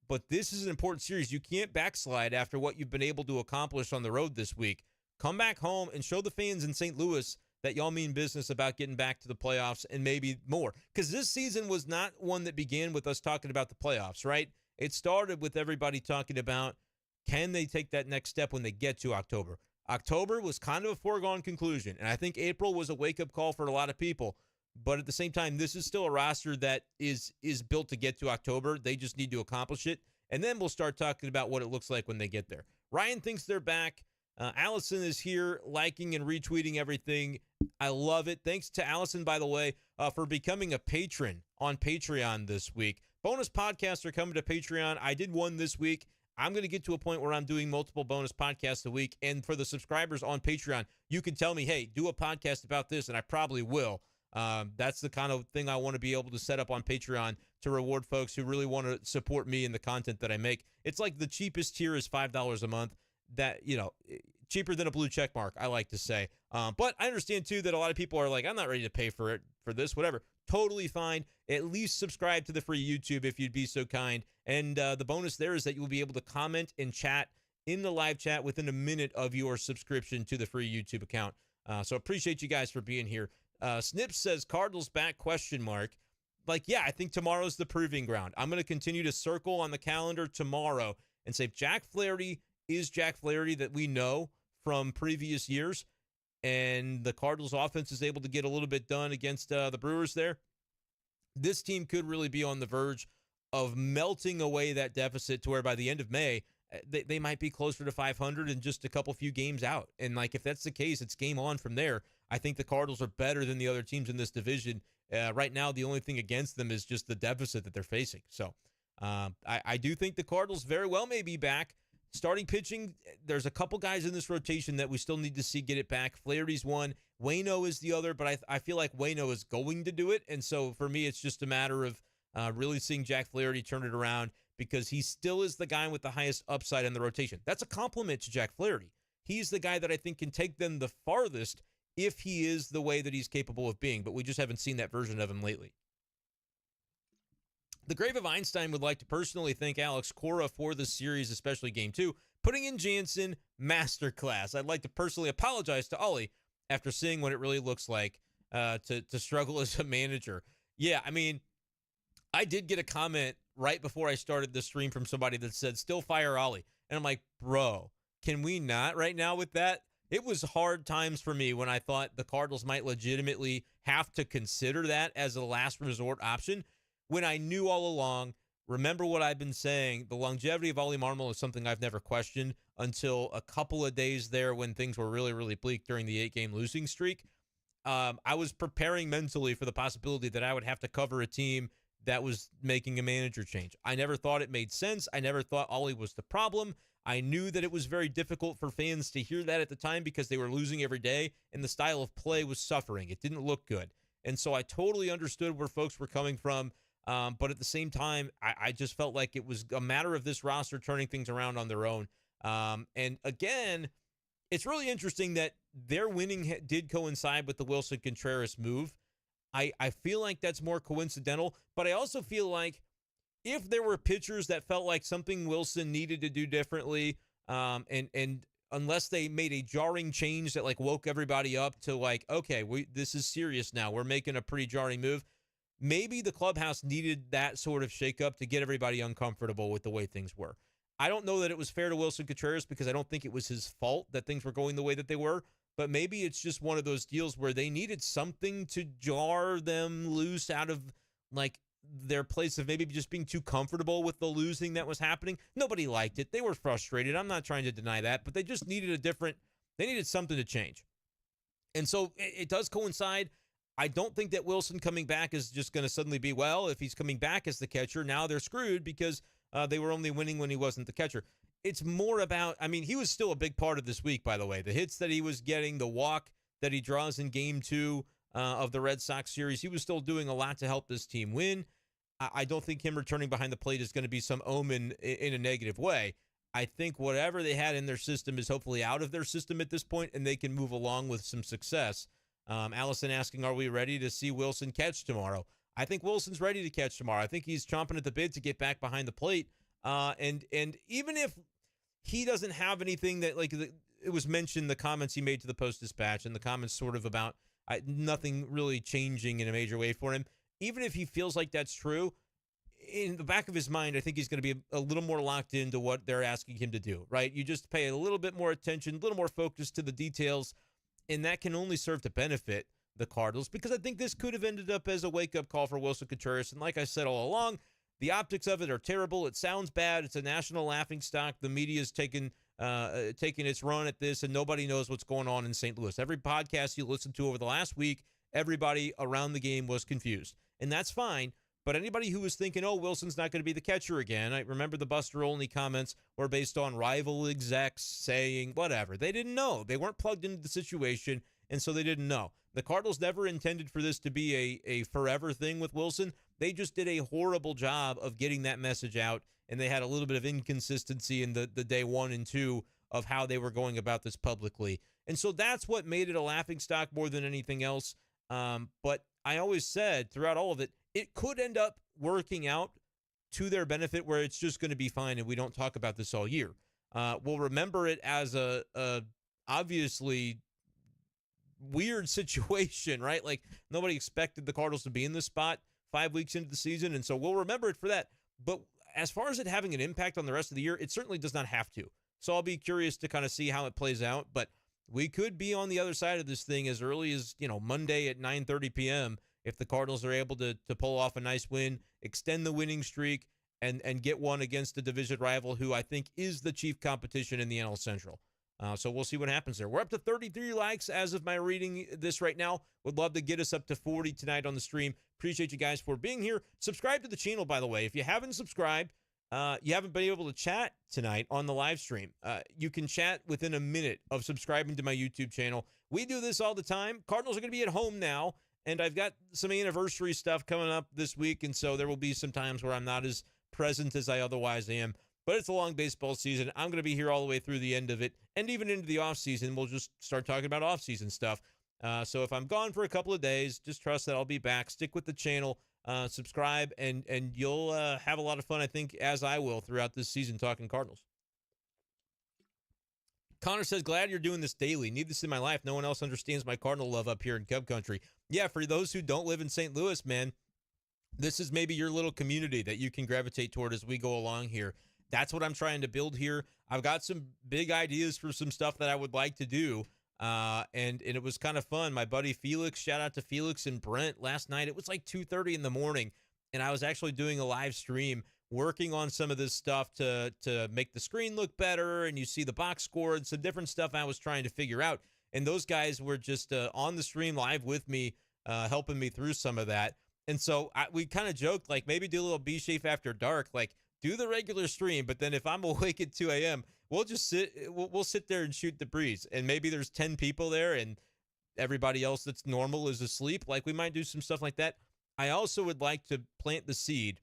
But this is an important series. You can't backslide after what you've been able to accomplish on the road this week. Come back home and show the fans in St. Louis that y'all mean business about getting back to the playoffs and maybe more. Because this season was not one that began with us talking about the playoffs, right? It started with everybody talking about, can they take that next step when they get to October? October was kind of a foregone conclusion, and I think April was a wake-up call for a lot of people. But at the same time, this is still a roster that is built to get to October. They just need to accomplish it, and then we'll start talking about what it looks like when they get there. Ryan thinks they're back. Allison is here liking and retweeting everything. I love it. Thanks to Allison, by the way, for becoming a patron on Patreon this week. Bonus podcasts are coming to Patreon. I did one this week. I'm going to get to a point where I'm doing multiple bonus podcasts a week. And for the subscribers on Patreon, you can tell me, hey, do a podcast about this, and I probably will. That's the kind of thing I want to be able to set up on Patreon to reward folks who really want to support me and the content that I make. It's like the cheapest tier is $5 a month. That, cheaper than a blue check mark, I like to say. But I understand, too, that a lot of people are like, I'm not ready to pay for this, whatever. Totally fine. At least subscribe to the free YouTube if you'd be so kind. And the bonus there is that you'll be able to comment and chat in the live chat within a minute of your subscription to the free YouTube account. So appreciate you guys for being here. Snips says, Cardinals back, ? Like, yeah, I think tomorrow's the proving ground. I'm going to continue to circle on the calendar tomorrow and say Jack Flaherty is Jack Flaherty that we know from previous years, and the Cardinals offense is able to get a little bit done against the Brewers there. This team could really be on the verge of melting away that deficit to where by the end of May, they might be closer to 500 and just a few games out. And like, if that's the case, it's game on from there. I think the Cardinals are better than the other teams in this division. Right now, the only thing against them is just the deficit that they're facing. So I do think the Cardinals very well may be back. Starting pitching, there's a couple guys in this rotation that we still need to see get it back. Flaherty's one. Waino is the other, but I feel like Waino is going to do it. And so for me, it's just a matter of really seeing Jack Flaherty turn it around because he still is the guy with the highest upside in the rotation. That's a compliment to Jack Flaherty. He's the guy that I think can take them the farthest if he is the way that he's capable of being, but we just haven't seen that version of him lately. The Grave of Einstein would like to personally thank Alex Cora for this series, especially Game 2. Putting in Jansen, masterclass. I'd like to personally apologize to Ollie after seeing what it really looks like to struggle as a manager. Yeah, I mean, I did get a comment right before I started the stream from somebody that said, still fire Ollie. And I'm like, bro, can we not right now with that? It was hard times for me when I thought the Cardinals might legitimately have to consider that as a last resort option. When I knew all along, remember what I've been saying, the longevity of Ollie Marmol is something I've never questioned until a couple of days there when things were really, really bleak during the 8-game losing streak. I was preparing mentally for the possibility that I would have to cover a team that was making a manager change. I never thought it made sense. I never thought Ollie was the problem. I knew that it was very difficult for fans to hear that at the time because they were losing every day and the style of play was suffering. It didn't look good. And so I totally understood where folks were coming from. But at the same time, I just felt like it was a matter of this roster turning things around on their own. And again, it's really interesting that their winning did coincide with the Wilson Contreras move. I feel like that's more coincidental, but I also feel like if there were pitchers that felt like something Wilson needed to do differently, and unless they made a jarring change that like woke everybody up to like, okay, this is serious now. We're making a pretty jarring move. Maybe the clubhouse needed that sort of shakeup to get everybody uncomfortable with the way things were. I don't know that it was fair to Wilson Contreras because I don't think it was his fault that things were going the way that they were, but maybe it's just one of those deals where they needed something to jar them loose out of like their place of maybe just being too comfortable with the losing that was happening. Nobody liked it. They were frustrated. I'm not trying to deny that, but they just needed they needed something to change. And so it does coincide. I don't think that Wilson coming back is just going to suddenly be, well, if he's coming back as the catcher, now they're screwed because they were only winning when he wasn't the catcher. It's more about, I mean, he was still a big part of this week, by the way. The hits that he was getting, the walk that he draws in game 2 of the Red Sox series, he was still doing a lot to help this team win. I don't think him returning behind the plate is going to be some omen in a negative way. I think whatever they had in their system is hopefully out of their system at this point, and they can move along with some success. Allison asking, are we ready to see Wilson catch tomorrow? I think Wilson's ready to catch tomorrow. I think he's chomping at the bit to get back behind the plate. And even if he doesn't have anything that, like, it was mentioned, the comments he made to the Post-Dispatch and the comments sort of about nothing really changing in a major way for him. Even if he feels like that's true, in the back of his mind, I think he's going to be a little more locked into what they're asking him to do, right? You just pay a little bit more attention, a little more focus to the details, and that can only serve to benefit the Cardinals, because I think this could have ended up as a wake-up call for Wilson Contreras. And like I said all along, the optics of it are terrible. It sounds bad. It's a national laughingstock. The media's taking its run at this, and nobody knows what's going on in St. Louis. Every podcast you listened to over the last week, everybody around the game was confused. And that's fine. But anybody who was thinking, oh, Wilson's not going to be the catcher again, I remember the Buster Olney comments were based on rival execs saying whatever. They didn't know. They weren't plugged into the situation, and so they didn't know. The Cardinals never intended for this to be a forever thing with Wilson. They just did a horrible job of getting that message out, and they had a little bit of inconsistency in the day 1 and 2 of how they were going about this publicly. And so that's what made it a laughingstock more than anything else. But I always said throughout all of it, it could end up working out to their benefit where it's just going to be fine and we don't talk about this all year. We'll remember it as a obviously weird situation, right? Like, nobody expected the Cardinals to be in this spot 5 weeks into the season, and so we'll remember it for that. But as far as it having an impact on the rest of the year, it certainly does not have to. So I'll be curious to kind of see how it plays out, but we could be on the other side of this thing as early as, Monday at 9:30 p.m. if the Cardinals are able to pull off a nice win, extend the winning streak, and get one against a division rival who I think is the chief competition in the NL Central. So we'll see what happens there. We're up to 33 likes as of my reading this right now. Would love to get us up to 40 tonight on the stream. Appreciate you guys for being here. Subscribe to the channel, by the way. If you haven't subscribed, you haven't been able to chat tonight on the live stream. You can chat within a minute of subscribing to my YouTube channel. We do this all the time. Cardinals are going to be at home now, and I've got some anniversary stuff coming up this week, and so there will be some times where I'm not as present as I otherwise am. But it's a long baseball season. I'm going to be here all the way through the end of it, and even into the offseason. We'll just start talking about offseason stuff. So if I'm gone for a couple of days, just trust that I'll be back. Stick with the channel, subscribe, and you'll have a lot of fun, I think, as I will throughout this season talking Cardinals. Connor says, glad you're doing this daily. Need this in my life. No one else understands my Cardinal love up here in Cub Country. Yeah, for those who don't live in St. Louis, man, this is maybe your little community that you can gravitate toward as we go along here. That's what I'm trying to build here. I've got some big ideas for some stuff that I would like to do, and it was kind of fun. My buddy Felix, shout out to Felix and Brent, last night, it was like 2:30 in the morning, and I was actually doing a live stream working on some of this stuff to make the screen look better, and you see the box score and some different stuff I was trying to figure out, and those guys were just on the stream live with me, helping me through some of that. And so we kind of joked, like, maybe do a little B-Shape after dark, like, do the regular stream, but then if I'm awake at 2 a.m., we'll just we'll sit there and shoot the breeze. And maybe there's 10 people there and everybody else that's normal is asleep. Like, we might do some stuff like that. I also would like to plant the seed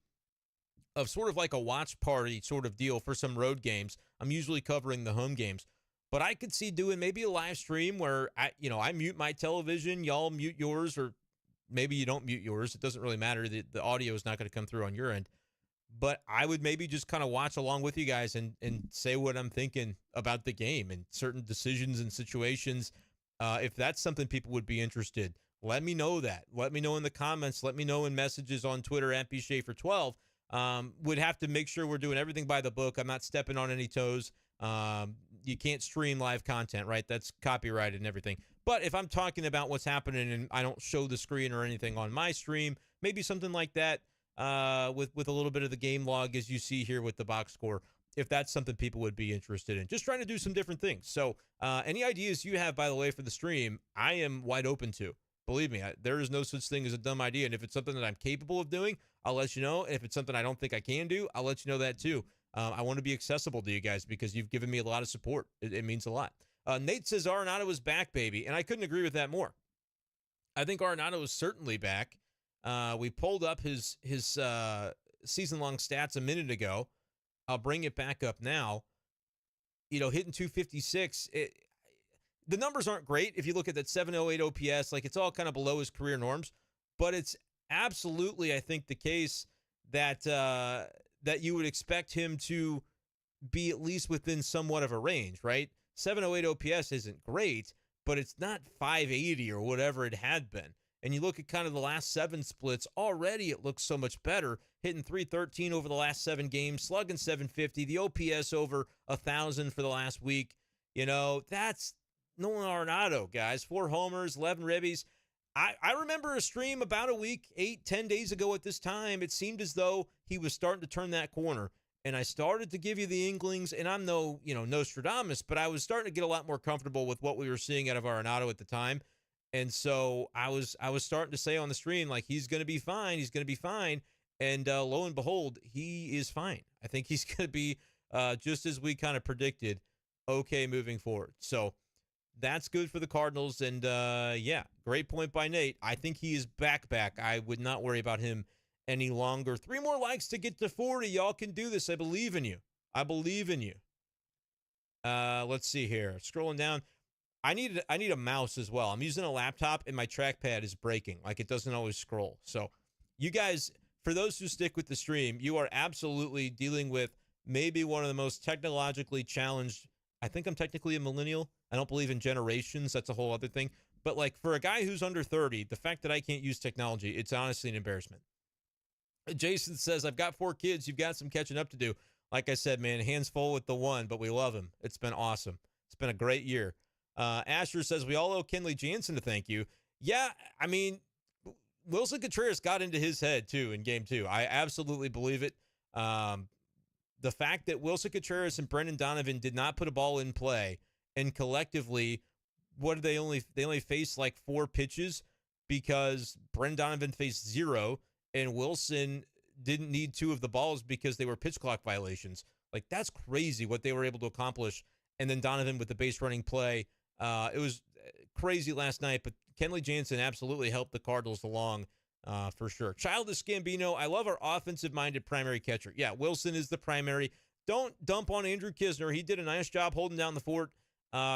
of sort of like a watch party sort of deal for some road games. I'm usually covering the home games, but I could see doing maybe a live stream where I mute my television, y'all mute yours, or maybe you don't mute yours. It doesn't really matter. The audio is not going to come through on your end. But I would maybe just kind of watch along with you guys and say what I'm thinking about the game and certain decisions and situations. If that's something people would be interested, let me know that. Let me know in the comments. Let me know in messages on Twitter at bschaefer12. Would have to make sure we're doing everything by the book. I'm not stepping on any toes. You can't stream live content, right? That's copyrighted and everything. But if I'm talking about what's happening and I don't show the screen or anything on my stream, maybe something like that. With a little bit of the game log, as you see here with the box score, if that's something people would be interested in. Just trying to do some different things. So any ideas you have, by the way, for the stream, I am wide open to. Believe me, there is no such thing as a dumb idea. And if it's something that I'm capable of doing, I'll let you know. And if it's something I don't think I can do, I'll let you know that too. I want to be accessible to you guys because you've given me a lot of support. It means a lot. Nate says Arenado is back, baby. And I couldn't agree with that more. I think Arenado is certainly back. We pulled up his season-long stats a minute ago. I'll bring it back up now. Hitting 256. The numbers aren't great if you look at that 708 OPS. Like, it's all kind of below his career norms. But it's absolutely, I think, the case that that you would expect him to be at least within somewhat of a range, right? 708 OPS isn't great, but it's not 580 or whatever it had been. And you look at kind of the last 7 splits, already it looks so much better. Hitting 313 over the last 7 games, slugging 750, the OPS over 1,000 for the last week. That's Nolan Arenado, guys. 4 homers, 11 ribbies. I remember a stream about a week, 8-10 days ago at this time. It seemed as though he was starting to turn that corner. And I started to give you the inklings, and I'm no Nostradamus, but I was starting to get a lot more comfortable with what we were seeing out of Arenado at the time. And so I was starting to say on the stream, like, he's going to be fine. He's going to be fine. And lo and behold, he is fine. I think he's going to be, just as we kind of predicted, okay moving forward. So that's good for the Cardinals. And, yeah, great point by Nate. I think he is back. I would not worry about him any longer. 3 more likes to get to 40. Y'all can do this. I believe in you. Let's see here. Scrolling down. I need a mouse as well. I'm using a laptop, and my trackpad is breaking. Like, it doesn't always scroll. So you guys, for those who stick with the stream, you are absolutely dealing with maybe one of the most technologically challenged. I think I'm technically a millennial. I don't believe in generations. That's a whole other thing. But, like, for a guy who's under 30, the fact that I can't use technology, it's honestly an embarrassment. Jason says, I've got 4 kids. You've got some catching up to do. Like I said, man, hands full with the one, but we love him. It's been awesome. It's been a great year. Asher says, we all owe Kenley Jansen to thank you. Yeah, I mean, Wilson Contreras got into his head, too, in Game 2. I absolutely believe it. The fact that Wilson Contreras and Brendan Donovan did not put a ball in play, and collectively, what did they only faced like 4 pitches because Brendan Donovan faced 0, and Wilson didn't need 2 of the balls because they were pitch clock violations. Like, that's crazy what they were able to accomplish. And then Donovan with the base running play. It was crazy last night, but Kenley Jansen absolutely helped the Cardinals along for sure. Childish Gambino, I love our offensive-minded primary catcher. Yeah, Wilson is the primary. Don't dump on Andrew Kisner. He did a nice job holding down the fort.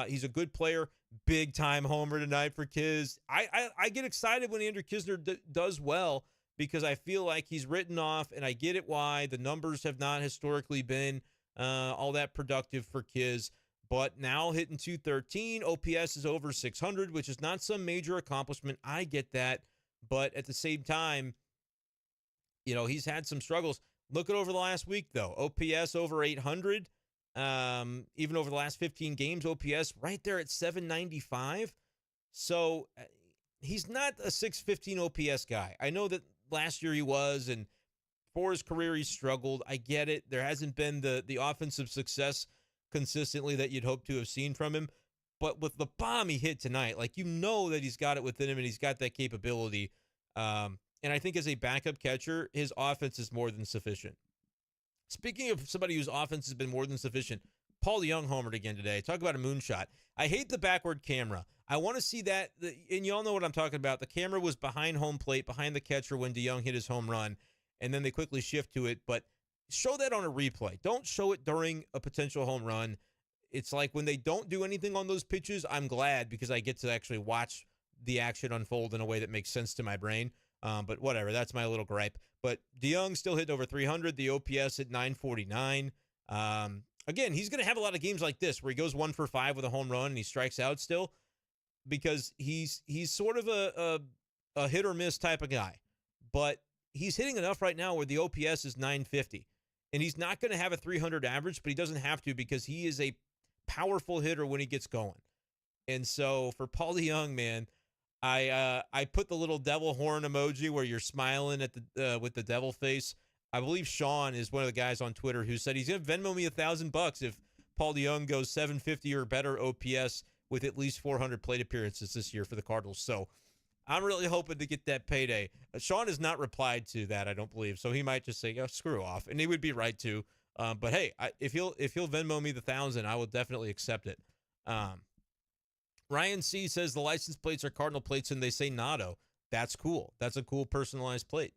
He's a good player. Big-time homer tonight for Kiz. I get excited when Andrew Kisner does well because I feel like he's written off, and I get it why. The numbers have not historically been all that productive for Kiz. But now hitting 213, OPS is over 600, which is not some major accomplishment. I get that. But at the same time, he's had some struggles. Look at over the last week, though. OPS over 800. Even over the last 15 games, OPS right there at 795. So he's not a 615 OPS guy. I know that last year he was, and for his career he struggled. I get it. There hasn't been the offensive success consistently that you'd hope to have seen from him. But with the bomb he hit tonight, like, that he's got it within him and he's got that capability. And I think as a backup catcher, his offense is more than sufficient. Speaking of somebody whose offense has been more than sufficient, Paul DeJong homered again today. Talk about a moonshot. I hate the backward camera. I want to see that, and y'all know what I'm talking about. The camera was behind home plate, behind the catcher when DeJong hit his home run, and then they quickly shift to it. But show that on a replay. Don't show it during a potential home run. It's like when they don't do anything on those pitches, I'm glad because I get to actually watch the action unfold in a way that makes sense to my brain. But whatever, that's my little gripe. But DeJong still hitting over 300, the OPS at 949. Again, he's going to have a lot of games like this where he goes 1 for 5 with a home run and he strikes out still because he's sort of a hit or miss type of guy. But he's hitting enough right now where the OPS is 950. And he's not going to have a 300 average, but he doesn't have to because he is a powerful hitter when he gets going. And so for Paul DeJong, man, I put the little devil horn emoji where you're smiling at the with the devil face. I believe Sean is one of the guys on Twitter who said he's going to Venmo me $1,000 if Paul DeJong goes 750 or better OPS with at least 400 plate appearances this year for the Cardinals. So I'm really hoping to get that payday. Sean has not replied to that, I don't believe, so he might just say, "Oh, screw off," and he would be right to. But hey, if he'll Venmo me the 1,000, I will definitely accept it. Ryan C says the license plates are Cardinal plates and they say Nado. That's cool. That's a cool personalized plate.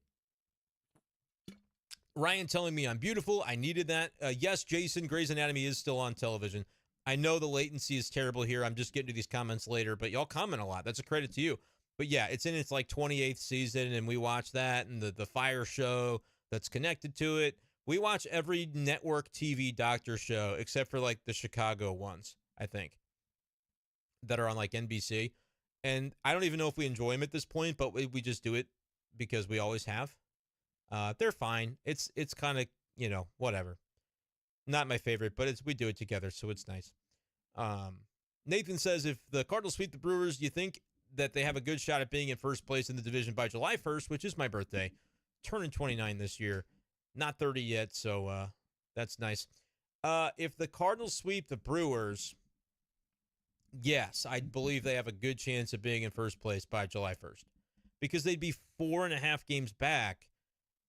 Ryan telling me I'm beautiful. I needed that. Yes, Jason, Grey's Anatomy is still on television. I know the latency is terrible here. I'm just getting to these comments later, but y'all comment a lot. That's a credit to you. But yeah, it's in its like 28th season, and we watch that and the Fire show that's connected to it. We watch every network TV doctor show except for like the Chicago ones, I think, that are on like NBC. And I don't even know if we enjoy them at this point, but we just do it because we always have. They're fine. It's kind of, whatever. Not my favorite, but we do it together, so it's nice. Nathan says, if the Cardinals sweep the Brewers, do you think that they have a good shot at being in first place in the division by July 1st, which is my birthday? Turning 29 this year. Not 30 yet, so that's nice. If the Cardinals sweep the Brewers, yes, I believe they have a good chance of being in first place by July 1st. Because they'd be 4.5 games back,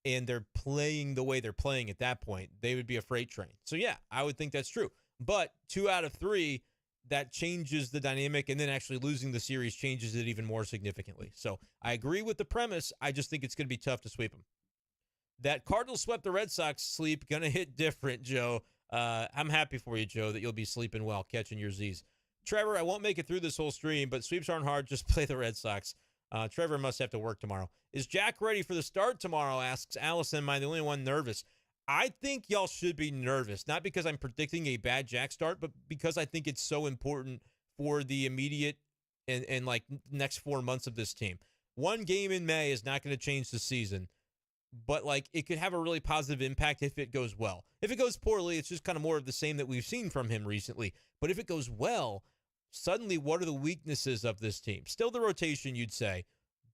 and they're playing the way they're playing at that point. They would be a freight train. So, yeah, I would think that's true. But 2 out of 3, that changes the dynamic, and then actually losing the series changes it even more significantly. So I agree with the premise. I just think it's going to be tough to sweep them. That Cardinals swept the Red Sox sleep, going to hit different, Joe. I'm happy for you, Joe, that you'll be sleeping well, catching your Z's. Trevor, I won't make it through this whole stream, but sweeps aren't hard. Just play the Red Sox. Trevor must have to work tomorrow. Is Jack ready for the start tomorrow, asks Allison. Am I the only one nervous? I think y'all should be nervous, not because I'm predicting a bad Jack start, but because I think it's so important for the immediate and like next 4 months of this team. One game in May is not going to change the season, but like it could have a really positive impact if it goes well. If it goes poorly, it's just kind of more of the same that we've seen from him recently. But if it goes well, suddenly what are the weaknesses of this team? Still the rotation, you'd say,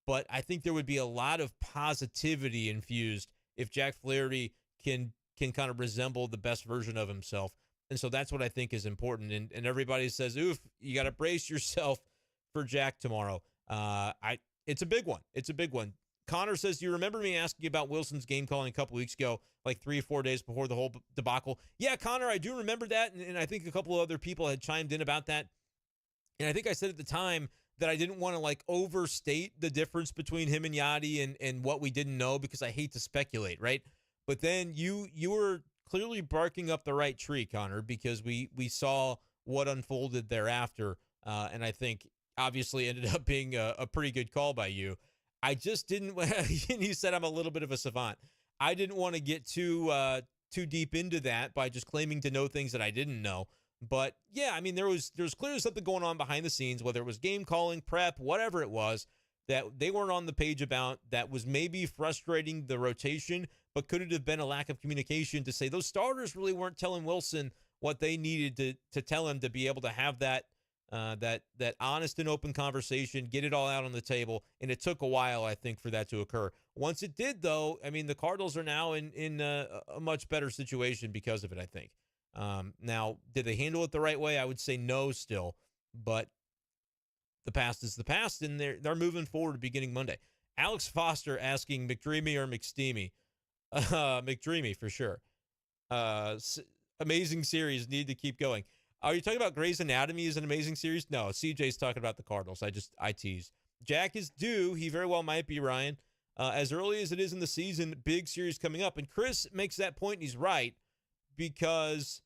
but I think there would be a lot of positivity infused if Jack Flaherty can kind of resemble the best version of himself. And so that's what I think is important. And everybody says, oof, you got to brace yourself for Jack tomorrow. It's a big one. It's a big one. Connor says, do you remember me asking about Wilson's game calling a couple weeks ago, like 3 or 4 days before the whole debacle? Yeah, Connor, I do remember that. And I think a couple of other people had chimed in about that. And I think I said at the time that I didn't want to like overstate the difference between him and Yachty and what we didn't know, because I hate to speculate, right? But then you were clearly barking up the right tree, Connor, because we saw what unfolded thereafter. And I think obviously ended up being a pretty good call by you. I just didn't, and you said I'm a little bit of a savant. I didn't want to get too deep into that by just claiming to know things that I didn't know. But yeah, I mean, there was clearly something going on behind the scenes, whether it was game calling, prep, whatever it was, that they weren't on the page about, that was maybe frustrating the rotation, but could it have been a lack of communication to say those starters really weren't telling Wilson what they needed to tell him to be able to have that honest and open conversation, get it all out on the table. And it took a while, I think, for that to occur. Once it did, though, I mean, the Cardinals are now in a much better situation because of it, I think. Now, did they handle it the right way? I would say no still, but the past is the past, and they're moving forward beginning Monday. Alex Foster asking McDreamy or McSteamy. McDreamy for sure. Amazing series, need to keep going. Are you talking about Grey's Anatomy is an amazing series? No, CJ's talking about the Cardinals. I tease. Jack is due. He very well might be, Ryan. As early as it is in the season, big series coming up. And Chris makes that point, and he's right, because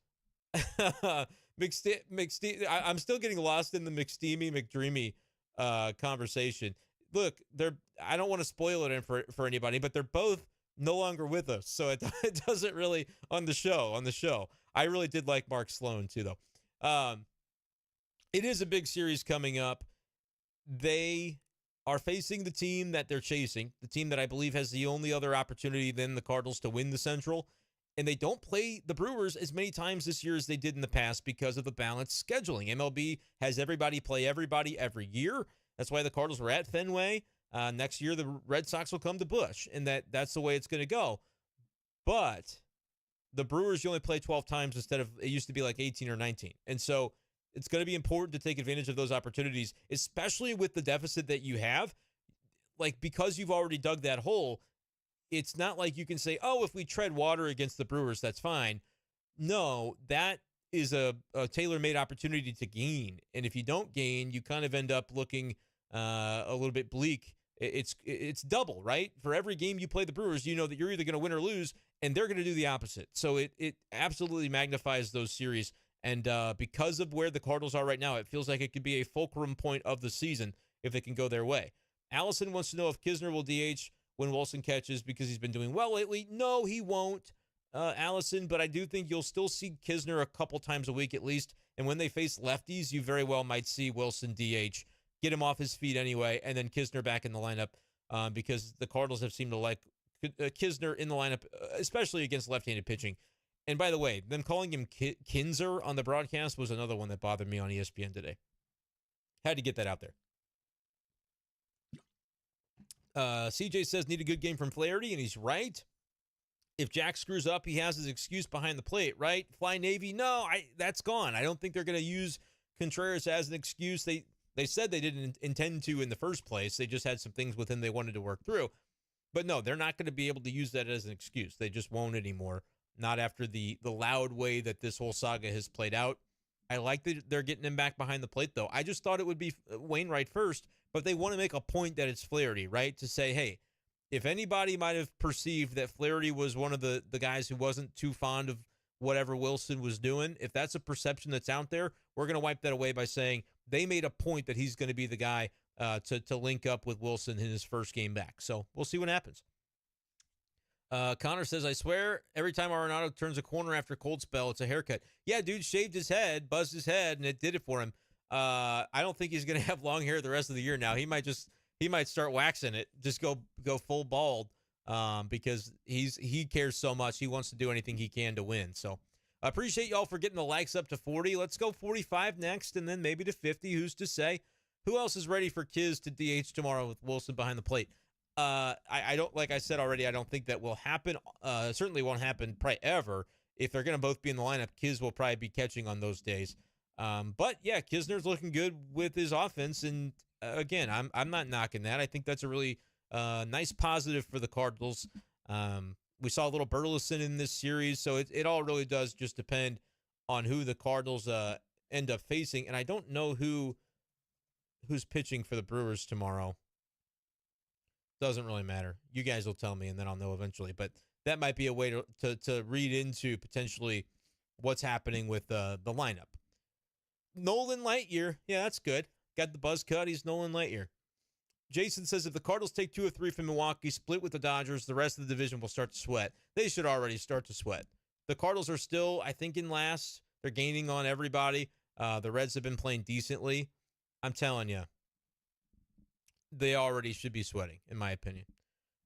I'm still getting lost in the McDreamy conversation. Look, I don't want to spoil it for anybody, but they're both no longer with us, so it doesn't really on the show. I really did like Mark Sloan too, though. It is a big series coming up. They are facing the team that they're chasing, the team that I believe has the only other opportunity than the Cardinals to win the Central. And they don't play the Brewers as many times this year as they did in the past because of the balanced scheduling. MLB has everybody play everybody every year. That's why the Cardinals were at Fenway. Next year, the Red Sox will come to Busch, and that's the way it's going to go. But the Brewers, you only play 12 times instead of, it used to be like 18 or 19. And so it's going to be important to take advantage of those opportunities, especially with the deficit that you have. like, because you've already dug that hole, it's not like you can say, oh, if we tread water against the Brewers, that's fine. No, that is a tailor-made opportunity to gain. And if you don't gain, you kind of end up looking a little bit bleak. It's double, right? For every game you play the Brewers, you know that you're either going to win or lose, and they're going to do the opposite. So it absolutely magnifies those series. And because of where the Cardinals are right now, it feels like it could be a fulcrum point of the season if it can go their way. Allison wants to know if Kisner will DH when Wilson catches because he's been doing well lately. No, he won't, Allison, but I do think you'll still see Kisner a couple times a week at least. And when they face lefties, you very well might see Wilson DH, get him off his feet anyway, and then Kisner back in the lineup because the Cardinals have seemed to like Kisner in the lineup, especially against left-handed pitching. And by the way, them calling him Kinzer on the broadcast was another one that bothered me on ESPN today. Had to get that out there. CJ says, need a good game from Flaherty, and he's right. If Jack screws up, he has his excuse behind the plate, right? Fly Navy, no, that's gone. I don't think they're going to use Contreras as an excuse. They said they didn't intend to in the first place. They just had some things with him they wanted to work through. But no, they're not going to be able to use that as an excuse. They just won't anymore. Not after the loud way that this whole saga has played out. I like that they're getting him back behind the plate, though. I just thought it would be Wainwright first, but they want to make a point that it's Flaherty, right? To say, hey, if anybody might have perceived that Flaherty was one of the guys who wasn't too fond of whatever Wilson was doing, if that's a perception that's out there, we're going to wipe that away by saying they made a point that he's going to be the guy to link up with Wilson in his first game back. So we'll see what happens. Connor says, I swear, every time Arenado turns a corner after a cold spell, it's a haircut. Yeah, dude shaved his head, buzzed his head, and it did it for him. I don't think he's going to have long hair the rest of the year now. He might start waxing it, just go full bald because he cares so much. He wants to do anything he can to win. So I appreciate y'all for getting the likes up to 40. Let's go 45 next, and then maybe to 50. Who's to say? Who else is ready for Kiz to DH tomorrow with Wilson behind the plate? I don't, like I said already, I don't think that will happen. Certainly won't happen probably ever. If they're going to both be in the lineup, Kiz will probably be catching on those days. But yeah, Kisner's looking good with his offense. And again, I'm not knocking that. I think that's a really nice positive for the Cardinals. We saw a little Burleson in this series, so it all really does just depend on who the Cardinals end up facing. And I don't know who's pitching for the Brewers tomorrow. Doesn't really matter. You guys will tell me, and then I'll know eventually. But that might be a way to read into potentially what's happening with the lineup. Nolan Lightyear. Yeah, that's good. Got the buzz cut. He's Nolan Lightyear. Jason says if the Cardinals take 2 or 3 from Milwaukee, split with the Dodgers, the rest of the division will start to sweat. They should already start to sweat. The Cardinals are still, I think, in last. They're gaining on everybody. The Reds have been playing decently. I'm telling you. They already should be sweating, in my opinion.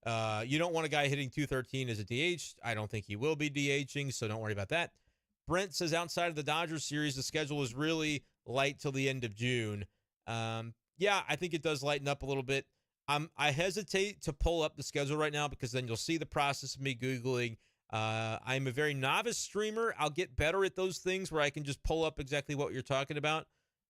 You don't want a guy hitting 213 as a DH. I don't think he will be DHing, so don't worry about that. Brent says outside of the Dodgers series, the schedule is really light till the end of June. Yeah, I think it does lighten up a little bit. I hesitate to pull up the schedule right now because then you'll see the process of me Googling. I'm a very novice streamer. I'll get better at those things where I can just pull up exactly what you're talking about.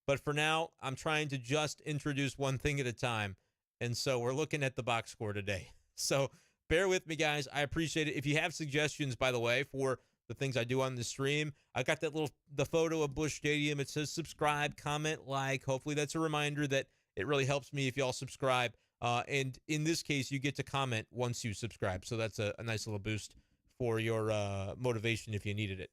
But for now, I'm trying to just introduce one thing at a time. And so we're looking at the box score today. So bear with me, guys. I appreciate it. If you have suggestions, by the way, for the things I do on the stream, I got the photo of Busch Stadium. It says subscribe, comment, like. Hopefully that's a reminder that it really helps me if y'all subscribe. And in this case, you get to comment once you subscribe. So that's a nice little boost for your motivation if you needed it.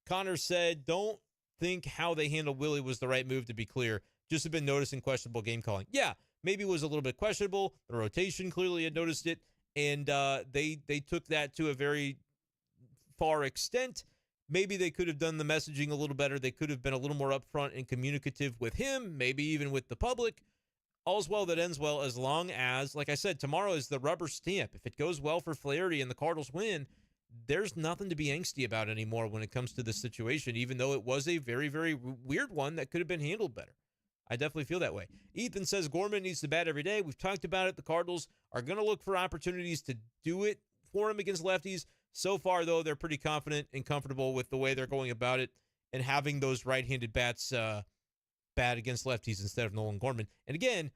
Connor said, don't think how they handled Willie was the right move, to be clear. Just have been noticing questionable game calling. Yeah. Maybe it was a little bit questionable. The rotation clearly had noticed it, and they took that to a very far extent. Maybe they could have done the messaging a little better. They could have been a little more upfront and communicative with him, maybe even with the public. All's well that ends well, as long as, like I said, tomorrow is the rubber stamp. If it goes well for Flaherty and the Cardinals win, there's nothing to be angsty about anymore when it comes to this situation, even though it was a very, very weird one that could have been handled better. I definitely feel that way. Ethan says Gorman needs to bat every day. We've talked about it. The Cardinals are going to look for opportunities to do it for him against lefties. So far, though, they're pretty confident and comfortable with the way they're going about it and having those right-handed bats bat against lefties instead of Nolan Gorman. And again,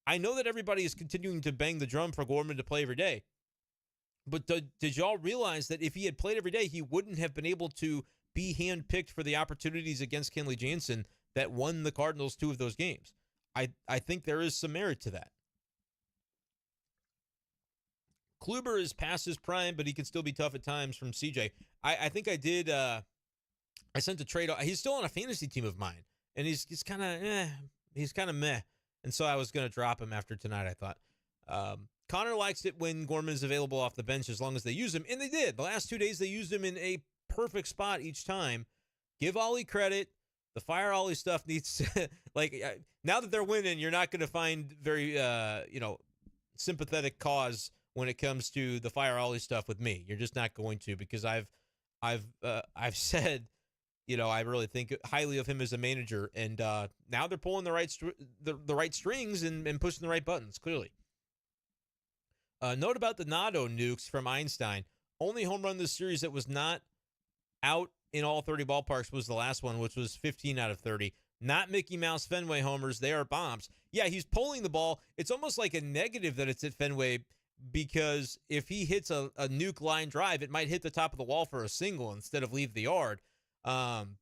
I know that everybody is continuing to bang the drum for Gorman to play every day. But did y'all realize that if he had played every day, he wouldn't have been able to be handpicked for the opportunities against Kenley Jansen that won the Cardinals 2 of those games? I think there is some merit to that. Kluber is past his prime, but he can still be tough at times from CJ. I think I did. I sent a trade. He's still on a fantasy team of mine, and he's kind of he's kind of meh. And so I was going to drop him after tonight, I thought. Connor likes it when Gorman is available off the bench as long as they use him, and they did. The last 2 days, they used him in a perfect spot each time. Give Ollie credit. The fire Ollie stuff needs to, now that they're winning, you're not going to find very, sympathetic cause when it comes to the fire Ollie stuff with me. You're just not going to, because I've said, I really think highly of him as a manager, and now they're pulling the right strings and pushing the right buttons, clearly. Note about the Nado nukes from Einstein. Only home run this series that was not out in all 30 ballparks was the last one, which was 15 out of 30. Not Mickey Mouse Fenway homers. They are bombs. Yeah, he's pulling the ball. It's almost like a negative that it's at Fenway, because if he hits a nuke line drive, it might hit the top of the wall for a single instead of leave the yard,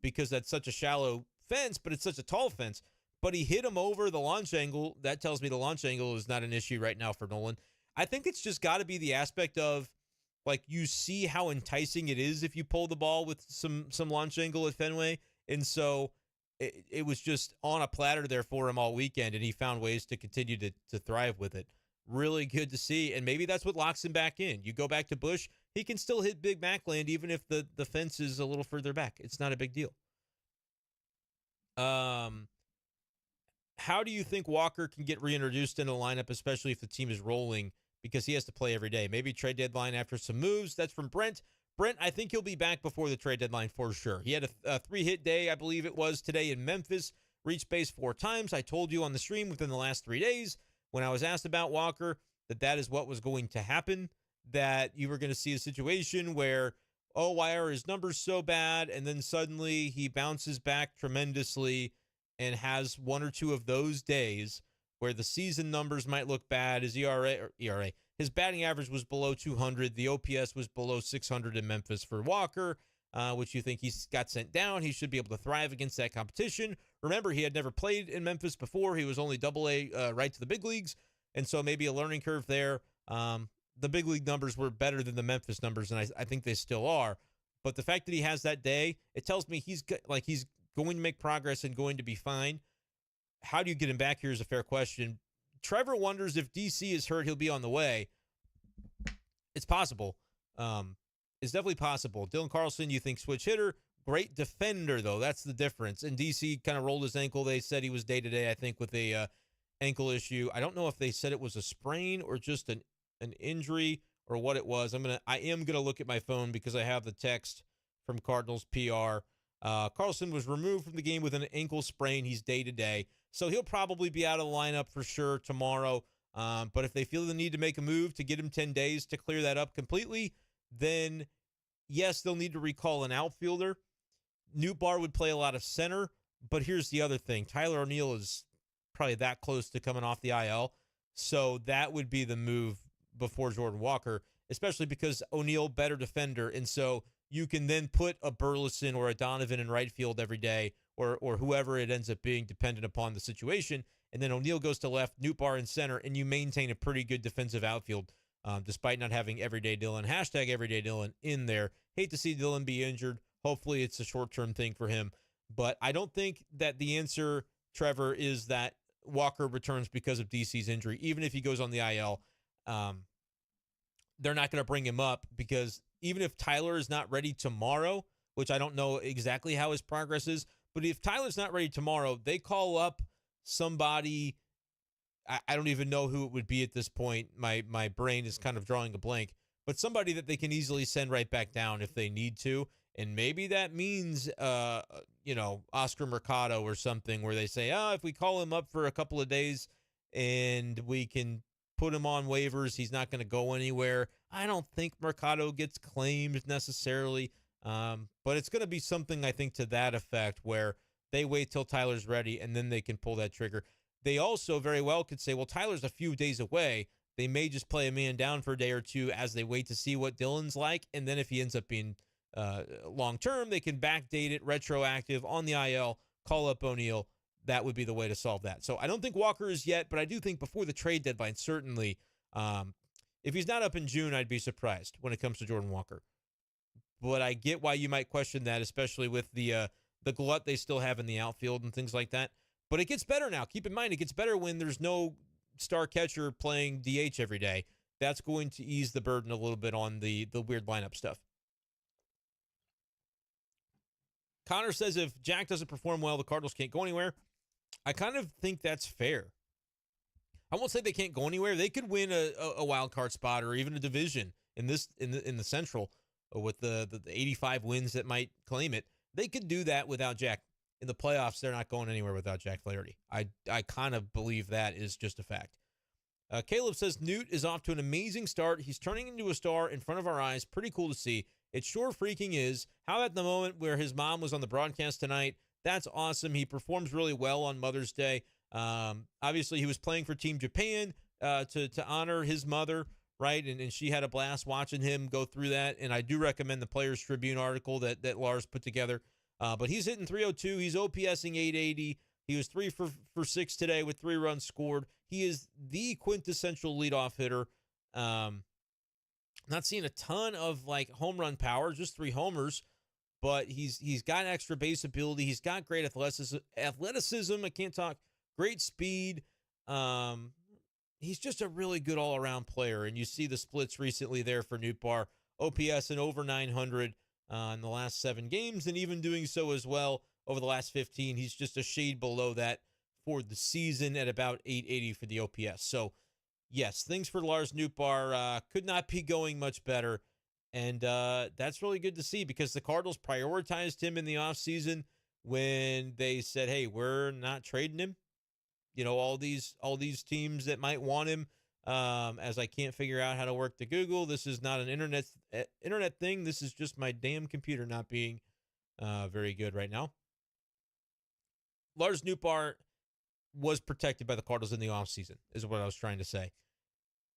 because that's such a shallow fence, but it's such a tall fence. But he hit him over the launch angle. That tells me the launch angle is not an issue right now for Nolan. I think it's just got to be the aspect of, you see how enticing it is if you pull the ball with some launch angle at Fenway. And so it was just on a platter there for him all weekend, and he found ways to continue to thrive with it. Really good to see, and maybe that's what locks him back in. You go back to Busch, he can still hit Big Mac land even if the fence is a little further back. It's not a big deal. How do you think Walker can get reintroduced in the lineup, especially if the team is rolling, because he has to play every day? Maybe trade deadline after some moves. That's from Brent. Brent, I think he'll be back before the trade deadline for sure. He had a 3-hit day, I believe it was, today in Memphis. Reached base 4 times. I told you on the stream within the last 3 days when I was asked about Walker that is what was going to happen, that you were going to see a situation where, why are his numbers so bad? And then suddenly he bounces back tremendously and has 1 or 2 of those days where the season numbers might look bad. His ERA, his batting average was below 200. The OPS was below 600 in Memphis for Walker, which you think he's got sent down. He should be able to thrive against that competition. Remember, he had never played in Memphis before. He was only AA right to the big leagues, and so maybe a learning curve there. The big league numbers were better than the Memphis numbers, and I think they still are. But the fact that he has that day, it tells me he's going to make progress and going to be fine. How do you get him back here is a fair question. Trevor wonders if DC is hurt, he'll be on the way. It's possible. It's definitely possible. Dylan Carlson, you think switch hitter. Great defender, though. That's the difference. And DC kind of rolled his ankle. They said he was day-to-day, I think, with a ankle issue. I don't know if they said it was a sprain or just an injury or what it was. I am gonna look at my phone because I have the text from Cardinals PR. Carlson was removed from the game with an ankle sprain. He's day-to-day. So he'll probably be out of the lineup for sure tomorrow. But if they feel the need to make a move to get him 10 days to clear that up completely, then yes, they'll need to recall an outfielder. Newbar would play a lot of center, but here's the other thing. Tyler O'Neill is probably that close to coming off the IL, so that would be the move before Jordan Walker, especially because O'Neill, better defender, and so you can then put a Burleson or a Donovan in right field every day, or whoever it ends up being, dependent upon the situation, and then O'Neill goes to left, Newbar in center, and you maintain a pretty good defensive outfield, despite not having Everyday Dylan, #Everyday Dylan in there. Hate to see Dylan be injured. Hopefully it's a short-term thing for him. But I don't think that the answer, Trevor, is that Walker returns because of DC's injury. Even if he goes on the IL, they're not going to bring him up, because even if Tyler is not ready tomorrow, which I don't know exactly how his progress is, but if Tyler's not ready tomorrow, they call up somebody. I don't even know who it would be at this point. My brain is kind of drawing a blank, but somebody that they can easily send right back down if they need to. And maybe that means, Oscar Mercado or something, where they say, if we call him up for a couple of days and we can put him on waivers, he's not going to go anywhere. I don't think Mercado gets claimed necessarily, but it's going to be something, I think, to that effect, where they wait till Tyler's ready and then they can pull that trigger. they also very well could say, well, Tyler's a few days away. They may just play a man down for a day or two as they wait to see what Dylan's like. And then if he ends up being long-term, they can backdate it, retroactive on the IL, call up O'Neill. That would be the way to solve that. So I don't think Walker is yet, but I do think before the trade deadline, certainly, if he's not up in June, I'd be surprised when it comes to Jordan Walker. But I get why you might question that, especially with the glut they still have in the outfield and things like that. But it gets better now. Keep in mind, it gets better when there's no star catcher playing DH every day. That's going to ease the burden a little bit on the weird lineup stuff. Connor says if Jack doesn't perform well, the Cardinals can't go anywhere. I kind of think that's fair. I won't say they can't go anywhere. They could win a wild card spot or even a division in the Central with the 85 wins that might claim it. They could do that without Jack. In the playoffs, they're not going anywhere without Jack Flaherty. I kind of believe that is just a fact. Caleb says Newt is off to an amazing start. He's turning into a star in front of our eyes. Pretty cool to see. It sure freaking is. How about the moment where his mom was on the broadcast tonight? That's awesome. He performs really well on Mother's Day. Obviously, he was playing for Team Japan to honor his mother, right? And she had a blast watching him go through that. And I do recommend the Players Tribune article that Lars put together. But he's hitting 302. He's OPSing 880. He was 3 for 6 today with 3 runs scored. He is the quintessential leadoff hitter. Not seeing a ton of like home run power, just 3 homers, but he's got extra base ability. He's got great athleticism. I can't talk. Great speed. He's just a really good all-around player, and you see the splits recently there for Nootbaar. OPS and over 900 in the last 7 games, and even doing so as well over the last 15. He's just a shade below that for the season at about 880 for the OPS. So, yes, things for Lars Nootbaar could not be going much better, and that's really good to see because the Cardinals prioritized him in the offseason when they said, hey, we're not trading him. You know, all these teams that might want him, as I can't figure out how to work the Google. This is not an internet thing. This is just my damn computer not being very good right now. Lars Nootbaar was protected by the Cardinals in the offseason, is what I was trying to say.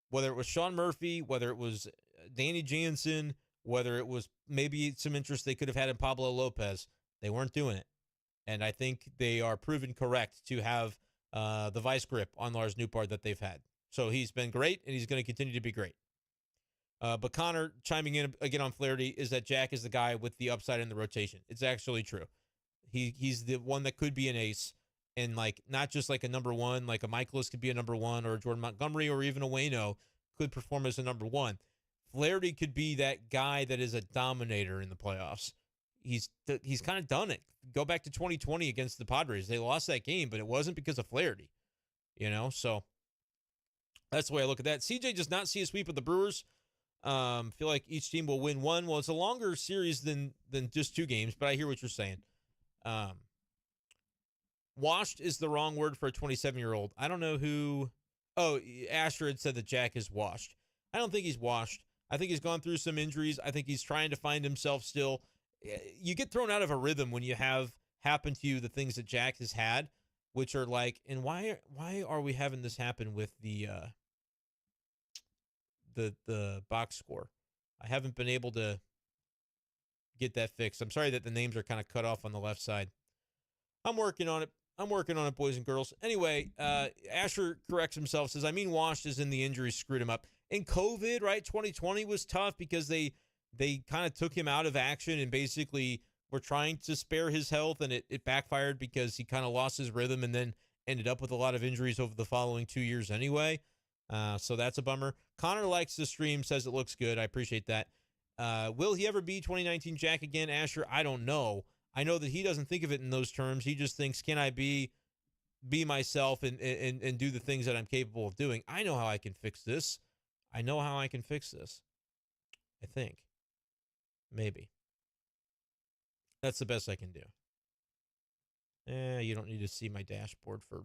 Whether it was Sean Murphy, whether it was Danny Jansen, whether it was maybe some interest they could have had in Pablo Lopez, they weren't doing it. And I think they are proven correct to have the vice grip on Lars Nootbaar that they've had. So he's been great, and he's going to continue to be great. But Connor chiming in again on Flaherty is that Jack is the guy with the upside in the rotation. It's actually true. He's the one that could be an ace, and like not just like a number one, like a Michaelis could be a number one, or a Jordan Montgomery, or even a Waino could perform as a number one. Flaherty could be that guy that is a dominator in the playoffs. He's kind of done it. Go back to 2020 against the Padres. They lost that game, but it wasn't because of Flaherty. You know, so that's the way I look at that. CJ does not see a sweep of the Brewers. Feel like each team will win one. Well, it's a longer series than just 2 games, but I hear what you're saying. Washed is the wrong word for a 27-year-old. I don't know who. Oh, Asher had said that Jack is washed. I don't think he's washed. I think he's gone through some injuries. I think he's trying to find himself still. You get thrown out of a rhythm when you have happen to you the things that Jack has had, which are like, and why are we having this happen with the box score? I haven't been able to get that fixed. I'm sorry that the names are kind of cut off on the left side. I'm working on it, boys and girls. Anyway, Asher corrects himself, says, I mean, washed as in the injuries screwed him up. And COVID, right? 2020 was tough because they kind of took him out of action and basically were trying to spare his health, and it backfired because he kind of lost his rhythm and then ended up with a lot of injuries over the following 2 years anyway. So that's a bummer. Connor likes the stream, says it looks good. I appreciate that. Will he ever be 2019 Jack again, Asher? I don't know. I know that he doesn't think of it in those terms. He just thinks, can I be myself and do the things that I'm capable of doing? I know how I can fix this. I think. Maybe. That's the best I can do. You don't need to see my dashboard for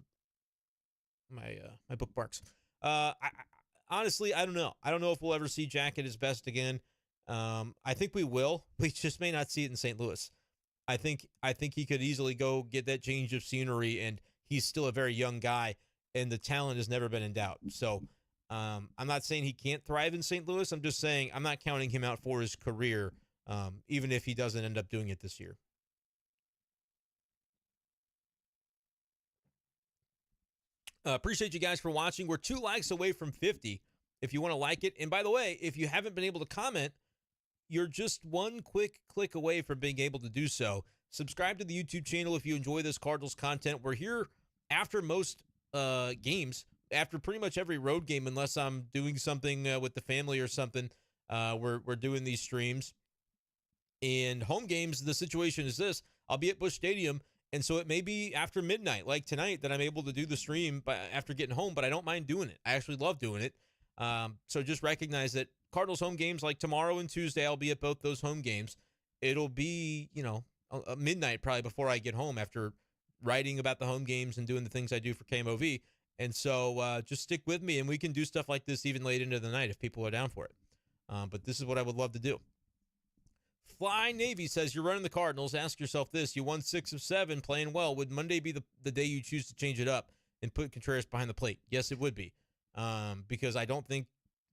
my bookmarks. Honestly, I don't know. I don't know if we'll ever see Jack at his best again. I think we will. We just may not see it in St. Louis. I think he could easily go get that change of scenery, and he's still a very young guy. and the talent has never been in doubt. So I'm not saying he can't thrive in St. Louis. I'm just saying I'm not counting him out for his career, even if he doesn't end up doing it this year. Appreciate you guys for watching. We're 2 likes away from 50 if you want to like it. And by the way, if you haven't been able to comment, you're just one quick click away from being able to do so. Subscribe to the YouTube channel if you enjoy this Cardinals content. We're here after most games, after pretty much every road game, unless I'm doing something with the family or something. We're doing these streams. And home games, the situation is this. I'll be at Busch Stadium, and so it may be after midnight, like tonight, that I'm able to do the stream after getting home, but I don't mind doing it. I actually love doing it. So just recognize that Cardinals home games, like tomorrow and Tuesday, I'll be at both those home games. It'll be, midnight probably before I get home after writing about the home games and doing the things I do for KMOV. And so just stick with me, and we can do stuff like this even late into the night if people are down for it. But this is what I would love to do. Fly Navy says, you're running the Cardinals. Ask yourself this. You won 6 of 7, playing well. Would Monday be the day you choose to change it up and put Contreras behind the plate? Yes, it would be, because I don't think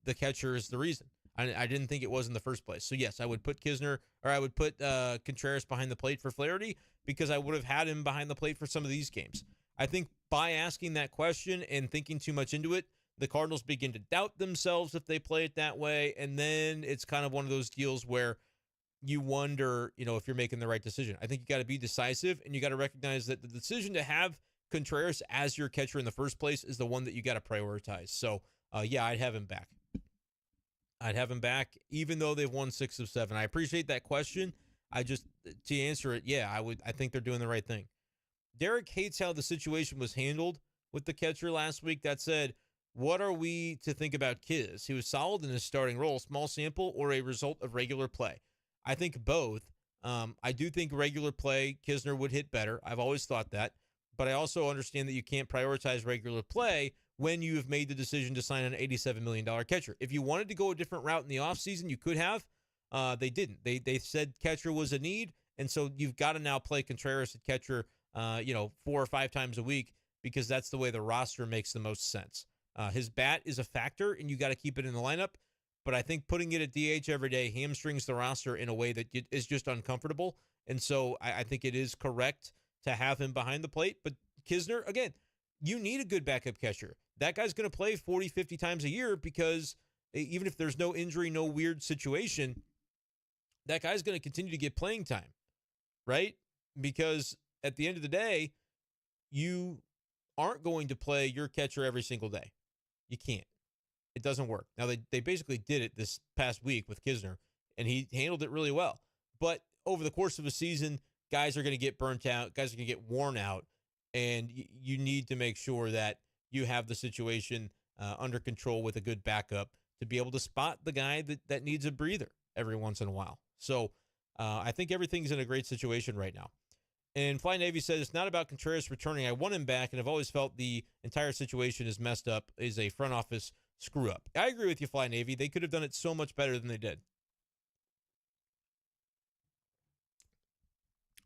the catcher is the reason. I didn't think it was in the first place. So, yes, I would put Contreras behind the plate for Flaherty because I would have had him behind the plate for some of these games. I think by asking that question and thinking too much into it, the Cardinals begin to doubt themselves if they play it that way, and then it's kind of one of those deals where you wonder, if you're making the right decision. I think you got to be decisive, and you got to recognize that the decision to have Contreras as your catcher in the first place is the one that you got to prioritize. So, yeah, I'd have him back. Even though they've won 6 of 7. I appreciate that question. To answer it, yeah, I think they're doing the right thing. Derek hates how the situation was handled with the catcher last week. That said, what are we to think about Kiz? He was solid in his starting role, small sample, or a result of regular play? I think both. I do think regular play, Kisner would hit better. I've always thought that. But I also understand that you can't prioritize regular play when you have made the decision to sign an $87 million catcher. If you wanted to go a different route in the offseason, you could have. They didn't. They said catcher was a need, and so you've got to now play Contreras at catcher 4 or 5 times a week because that's the way the roster makes the most sense. His bat is a factor, and you got to keep it in the lineup. But I think putting it at DH every day hamstrings the roster in a way that is just uncomfortable. And so I think it is correct to have him behind the plate. But Kisner, again, you need a good backup catcher. That guy's going to play 40, 50 times a year because even if there's no injury, no weird situation, that guy's going to continue to get playing time, right? Because at the end of the day, you aren't going to play your catcher every single day. You can't. It doesn't work. Now, they basically did it this past week with Kisner, and he handled it really well. But over the course of a season, guys are going to get burnt out. Guys are going to get worn out, and you need to make sure that you have the situation under control with a good backup to be able to spot the guy that needs a breather every once in a while. So I think everything's in a great situation right now. And Fly Navy says, it's not about Contreras returning. I want him back, and I've always felt the entire situation is messed up, is a front office screw up. I agree with you, Fly Navy. They could have done it so much better than they did.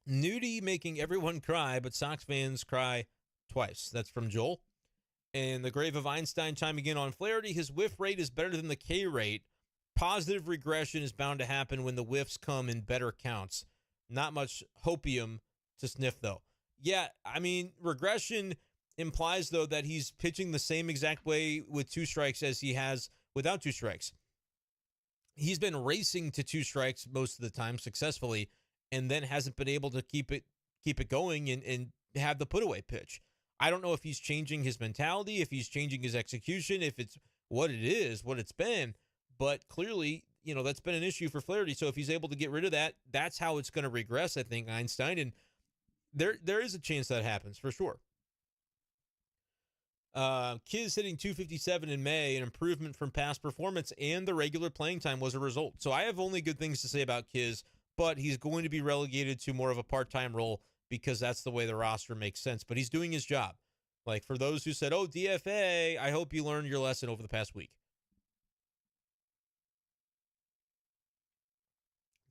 Nudie making everyone cry, but Sox fans cry twice. That's from Joel. And the grave of Einstein chiming in on Flaherty. His whiff rate is better than the K rate. Positive regression is bound to happen when the whiffs come in better counts. Not much hopium to sniff, though. Yeah, I mean, regression implies, though, that he's pitching the same exact way with 2 strikes as he has without 2 strikes. He's been racing to 2 strikes most of the time successfully, and then hasn't been able to keep it going and have the put-away pitch. I don't know if he's changing his mentality, if he's changing his execution, if it's what it is, what it's been, but clearly, that's been an issue for Flaherty. So if he's able to get rid of that, that's how it's going to regress, I think, Einstein, and there is a chance that happens for sure. Kiz hitting 257 in May, an improvement from past performance, and the regular playing time was a result. So I have only good things to say about Kiz, but he's going to be relegated to more of a part-time role because that's the way the roster makes sense. But he's doing his job. Like, for those who said, oh, DFA, I hope you learned your lesson over the past week.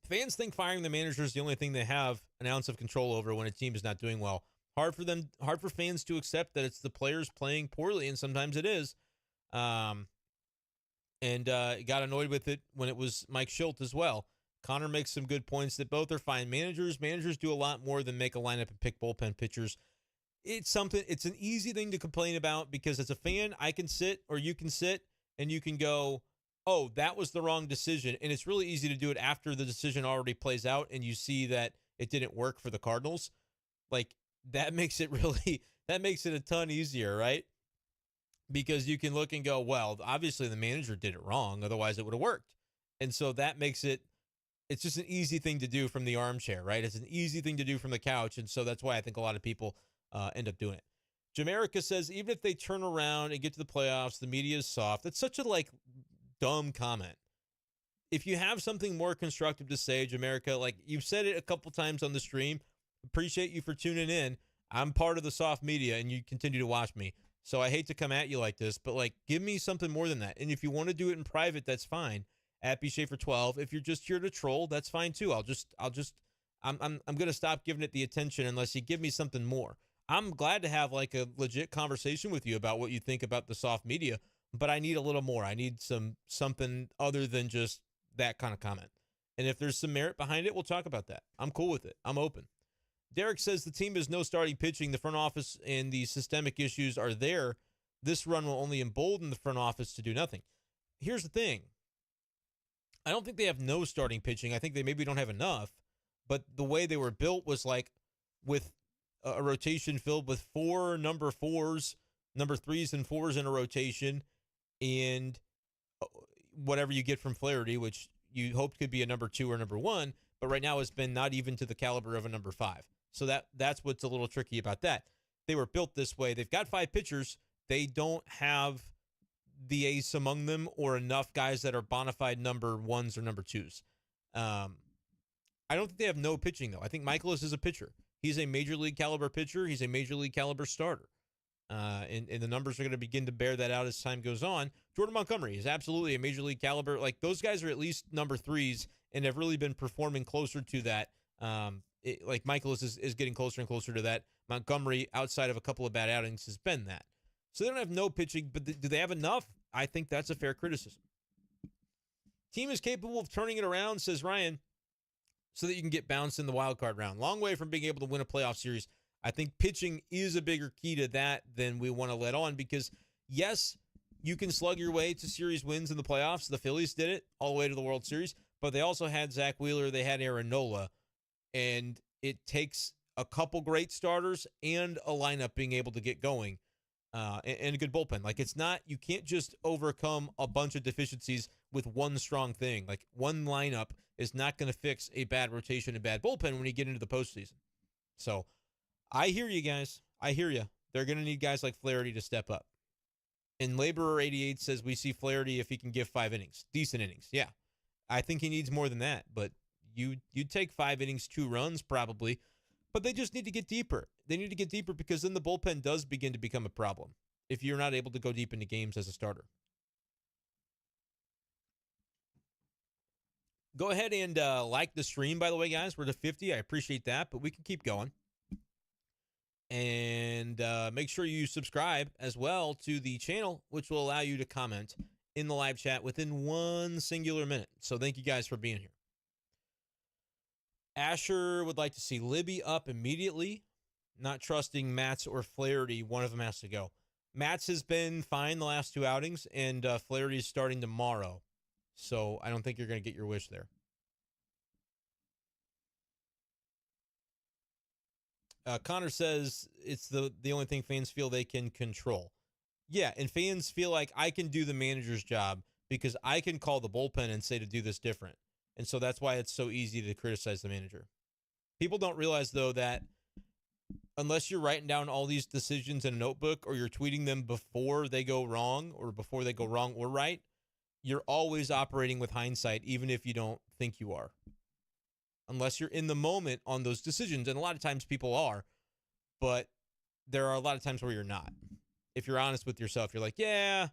Fans think firing the manager is the only thing they have an ounce of control over when a team is not doing well. Hard for fans to accept that it's the players playing poorly, and sometimes it is. And got annoyed with it when it was Mike Schilt as well. Connor makes some good points that both are fine. Managers do a lot more than make a lineup and pick bullpen pitchers. It's an easy thing to complain about because as a fan, I can sit or you can sit and you can go, oh, that was the wrong decision. And it's really easy to do it after the decision already plays out and you see that it didn't work for the Cardinals. Like, that makes it a ton easier, right? Because you can look and go, well, obviously the manager did it wrong. Otherwise it would have worked. And so that makes it's just an easy thing to do from the armchair, right? It's an easy thing to do from the couch. And so that's why I think a lot of people end up doing it. Jamaica says, even if they turn around and get to the playoffs, the media is soft. That's such a dumb comment. If you have something more constructive to say, Jamaica, like you've said it a couple times on the stream, appreciate you for tuning in. I'm part of the soft media and you continue to watch me. So I hate to come at you like this, but give me something more than that. And if you want to do it in private, that's fine. At BSchaeffer12. If you're just here to troll, that's fine too. I'm going to stop giving it the attention unless you give me something more. I'm glad to have a legit conversation with you about what you think about the soft media, but I need a little more. I need something other than just that kind of comment. And if there's some merit behind it, we'll talk about that. I'm cool with it. I'm open. Derek says the team has no starting pitching. The front office and the systemic issues are there. This run will only embolden the front office to do nothing. Here's the thing. I don't think they have no starting pitching. I think they maybe don't have enough. But the way they were built was with a rotation filled with four number threes and fours in a rotation, and whatever you get from Flaherty, which you hoped could be a number 2 or number 1, but right now it's been not even to the caliber of a number 5. So that's what's a little tricky about that. They were built this way. They've got 5 pitchers. They don't have the ace among them or enough guys that are bona fide number 1s or number 2s. I don't think they have no pitching, though. I think Michaelis is a pitcher. He's a major league caliber pitcher. He's a major league caliber starter. And the numbers are going to begin to bear that out as time goes on. Jordan Montgomery is absolutely a major league caliber. Those guys are at least number 3s and have really been performing closer to that. Michaelis is getting closer and closer to that. Montgomery, outside of a couple of bad outings, has been that. So they don't have no pitching, but do they have enough? I think that's a fair criticism. Team is capable of turning it around, says Ryan, so that you can get bounced in the wild card round. Long way from being able to win a playoff series. I think pitching is a bigger key to that than we want to let on because, yes, you can slug your way to series wins in the playoffs. The Phillies did it all the way to the World Series, but they also had Zach Wheeler. They had Aaron Nola, and it takes a couple great starters and a lineup being able to get going and a good bullpen. It's not, you can't just overcome a bunch of deficiencies with one strong thing. One lineup is not going to fix a bad rotation and bad bullpen when you get into the postseason. So I hear you guys. I hear you. They're going to need guys like Flaherty to step up. And Laborer 88 says we see Flaherty if he can give 5 innings. Decent innings. Yeah. I think he needs more than that, but you'd take 5 innings, 2 runs probably, but they just need to get deeper. They need to get deeper because then the bullpen does begin to become a problem if you're not able to go deep into games as a starter. Go ahead and like the stream, by the way, guys. We're to 50. I appreciate that, but we can keep going. And make sure you subscribe as well to the channel, which will allow you to comment in the live chat within 1 singular minute. So thank you guys for being here. Asher would like to see Libby up immediately. Not trusting Matz or Flaherty. One of them has to go. Matz has been fine the last 2 outings, and Flaherty is starting tomorrow. So I don't think you're going to get your wish there. Connor says it's the only thing fans feel they can control. Yeah, and fans feel like I can do the manager's job because I can call the bullpen and say to do this different. And so that's why it's so easy to criticize the manager. People don't realize, though, that unless you're writing down all these decisions in a notebook or you're tweeting them before they go wrong or before they go wrong or right, you're always operating with hindsight, even if you don't think you are. Unless you're in the moment on those decisions. And a lot of times people are, but there are a lot of times where you're not. If you're honest with yourself, you're like, yeah.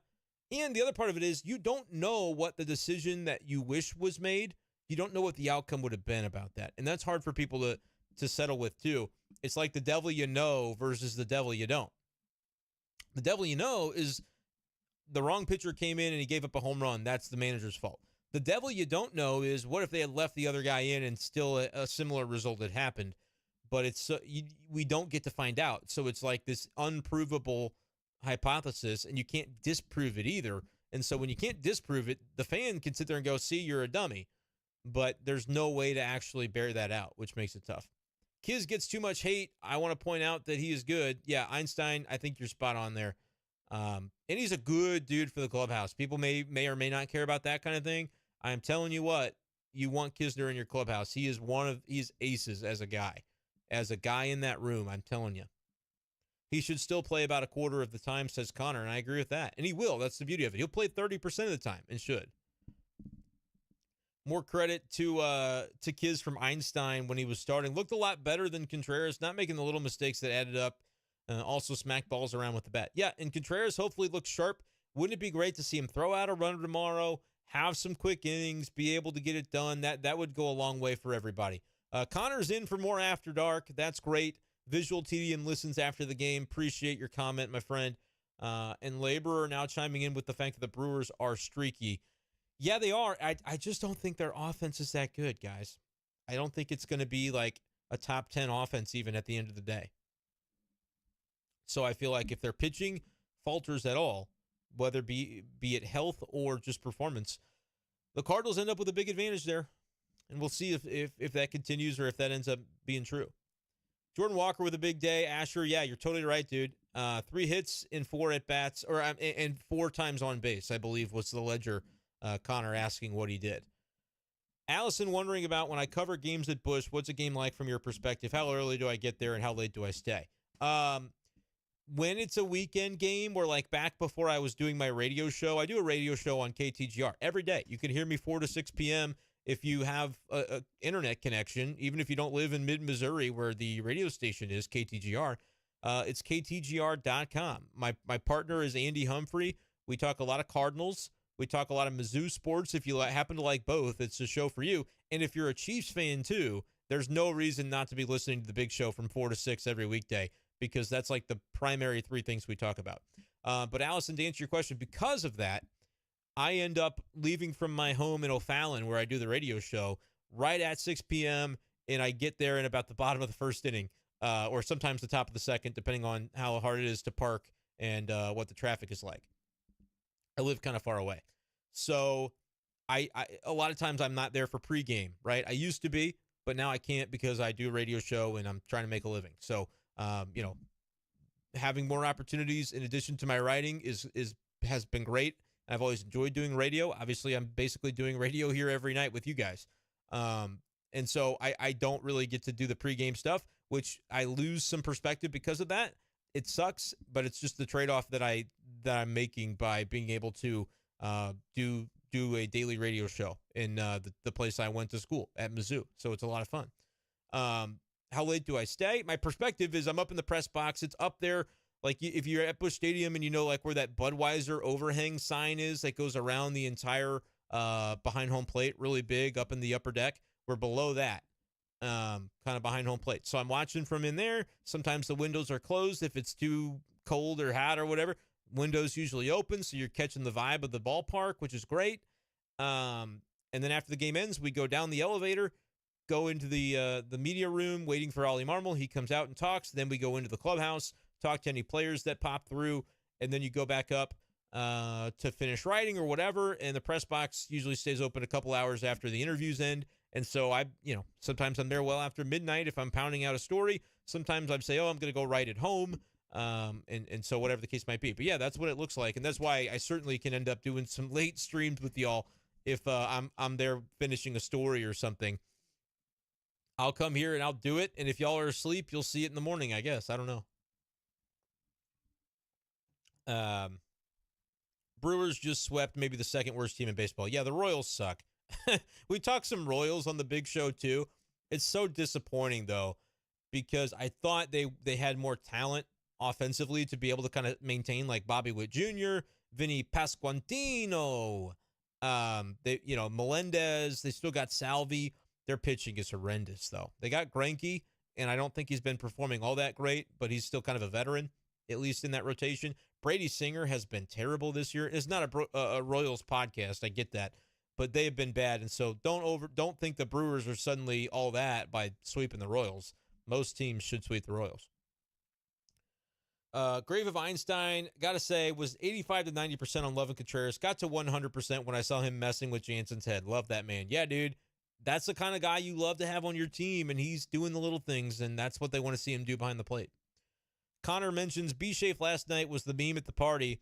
And the other part of it is you don't know what the decision that you wish was made. You don't know what the outcome would have been about that. And that's hard for people to settle with too. It's like the devil you know versus the devil you don't. The devil you know is the wrong pitcher came in and he gave up a home run. That's the manager's fault. The devil you don't know is what if they had left the other guy in and still a similar result had happened. But we don't get to find out. So it's like this unprovable hypothesis, and you can't disprove it either. And so when you can't disprove it, the fan can sit there and go, see, you're a dummy. But there's no way to actually bear that out, which makes it tough. Kiz gets too much hate. I want to point out that he is good. Yeah, Einstein, I think you're spot on there. And he's a good dude for the clubhouse. People may or may not care about that kind of thing. I'm telling you what, you want Kisner in your clubhouse. He's aces as a guy. As a guy in that room, I'm telling you. He should still play about a quarter of the time, says Connor, and I agree with that. And he will. That's the beauty of it. He'll play 30% of the time and should. More credit to Kiz from Einstein when he was starting. Looked a lot better than Contreras, not making the little mistakes that added up. Also smacked balls around with the bat. Yeah, and Contreras hopefully looks sharp. Wouldn't it be great to see him throw out a runner tomorrow, have some quick innings, be able to get it done? That would go a long way for everybody. Connor's in for more After Dark. That's great. Visual TDN listens after the game. Appreciate your comment, my friend. And Laborer now chiming in with the fact that the Brewers are streaky. Yeah, they are. I just don't think their offense is that good, guys. I don't think it's going to be like a top 10 offense even at the end of the day. So I feel like if their pitching falters at all, whether be it health or just performance, the Cardinals end up with a big advantage there. And we'll see if that continues or if that ends up being true. Jordan Walker with a big day. Asher, yeah, you're totally right, dude. 3 hits in 4 at-bats, and 4 times on base, I believe, was the ledger. Connor asking what he did. Allison wondering about when I cover games at Busch, what's a game like from your perspective? How early do I get there and how late do I stay? When it's a weekend game or like back before I was doing my radio show, I do a radio show on KTGR every day. You can hear me 4 to 6 p.m. if you have a internet connection, even if you don't live in mid-Missouri where the radio station is, KTGR. It's ktgr.com. My partner is Andy Humphrey. We talk a lot of Cardinals. We talk a lot of Mizzou sports. If you happen to like both, it's a show for you. And if you're a Chiefs fan too, there's no reason not to be listening to the big show from 4 to 6 every weekday because that's like the primary 3 things we talk about. But Allison, to answer your question, because of that, I end up leaving from my home in O'Fallon where I do the radio show right at 6 p.m. and I get there in about the bottom of the first inning or sometimes the top of the second, depending on how hard it is to park and what the traffic is like. I live kind of far away. So I a lot of times I'm not there for pregame, right? I used to be, but now I can't because I do a radio show and I'm trying to make a living. So, having more opportunities in addition to my writing has been great. I've always enjoyed doing radio. Obviously, I'm basically doing radio here every night with you guys. And so I don't really get to do the pregame stuff, which I lose some perspective because of that. It sucks, but it's just the trade-off that I'm making by being able to do a daily radio show in the place I went to school at Mizzou. So it's a lot of fun. How late do I stay? My perspective is I'm up in the press box. It's up there. Like if you're at Busch Stadium and you know like where that Budweiser overhang sign is that goes around the entire behind home plate, really big up in the upper deck, we're below that. Kind of behind home plate. So I'm watching from in there. Sometimes the windows are closed if it's too cold or hot or whatever. Windows usually open, so you're catching the vibe of the ballpark, which is great. And then after the game ends, we go down the elevator, go into the media room, waiting for Ollie Marmol. He comes out and talks. Then we go into the clubhouse, talk to any players that pop through, and then you go back up to finish writing or whatever. And the press box usually stays open a couple hours after the interviews end. And so sometimes I'm there well after midnight if I'm pounding out a story. Sometimes I'd say, I'm going to go write at home. And so whatever the case might be. But yeah, that's what it looks like. And that's why I certainly can end up doing some late streams with y'all if I'm there finishing a story or something. I'll come here and I'll do it. And if y'all are asleep, you'll see it in the morning, I guess. I don't know. Brewers just swept maybe the second worst team in baseball. Yeah, the Royals suck. We talked some Royals on the big show too. It's so disappointing though, because I thought they had more talent offensively to be able to kind of maintain like Bobby Witt Jr., Vinny Pasquantino, Melendez. They still got Salvi. Their pitching is horrendous though. They got Greinke and I don't think he's been performing all that great, but he's still kind of a veteran, at least in that rotation. Brady Singer has been terrible this year. It's not a Royals podcast, I get that, but they have been bad, and so don't think the Brewers are suddenly all that by sweeping the Royals. Most teams should sweep the Royals. Grave of Einstein, got to say, was 85 to 90% on Lovin Contreras. Got to 100% when I saw him messing with Jansen's head. Love that man. Yeah, dude. That's the kind of guy you love to have on your team, and he's doing the little things, and that's what they want to see him do behind the plate. Connor mentions B-Shafe last night was the meme at the party.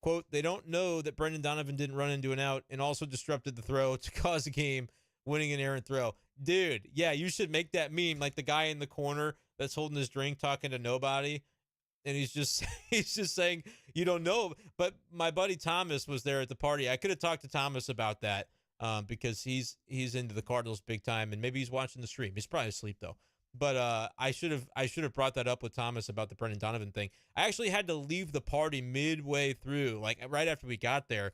Quote, they don't know that Brendan Donovan didn't run into an out and also disrupted the throw to cause a game, winning an errant throw. Dude, yeah, you should make that meme like the guy in the corner that's holding his drink talking to nobody. And he's just saying, you don't know. But my buddy Thomas was there at the party. I could have talked to Thomas about that because he's into the Cardinals big time, and maybe he's watching the stream. He's probably asleep though. But I should have brought that up with Thomas about the Brendan Donovan thing. I actually had to leave the party midway through, like right after we got there.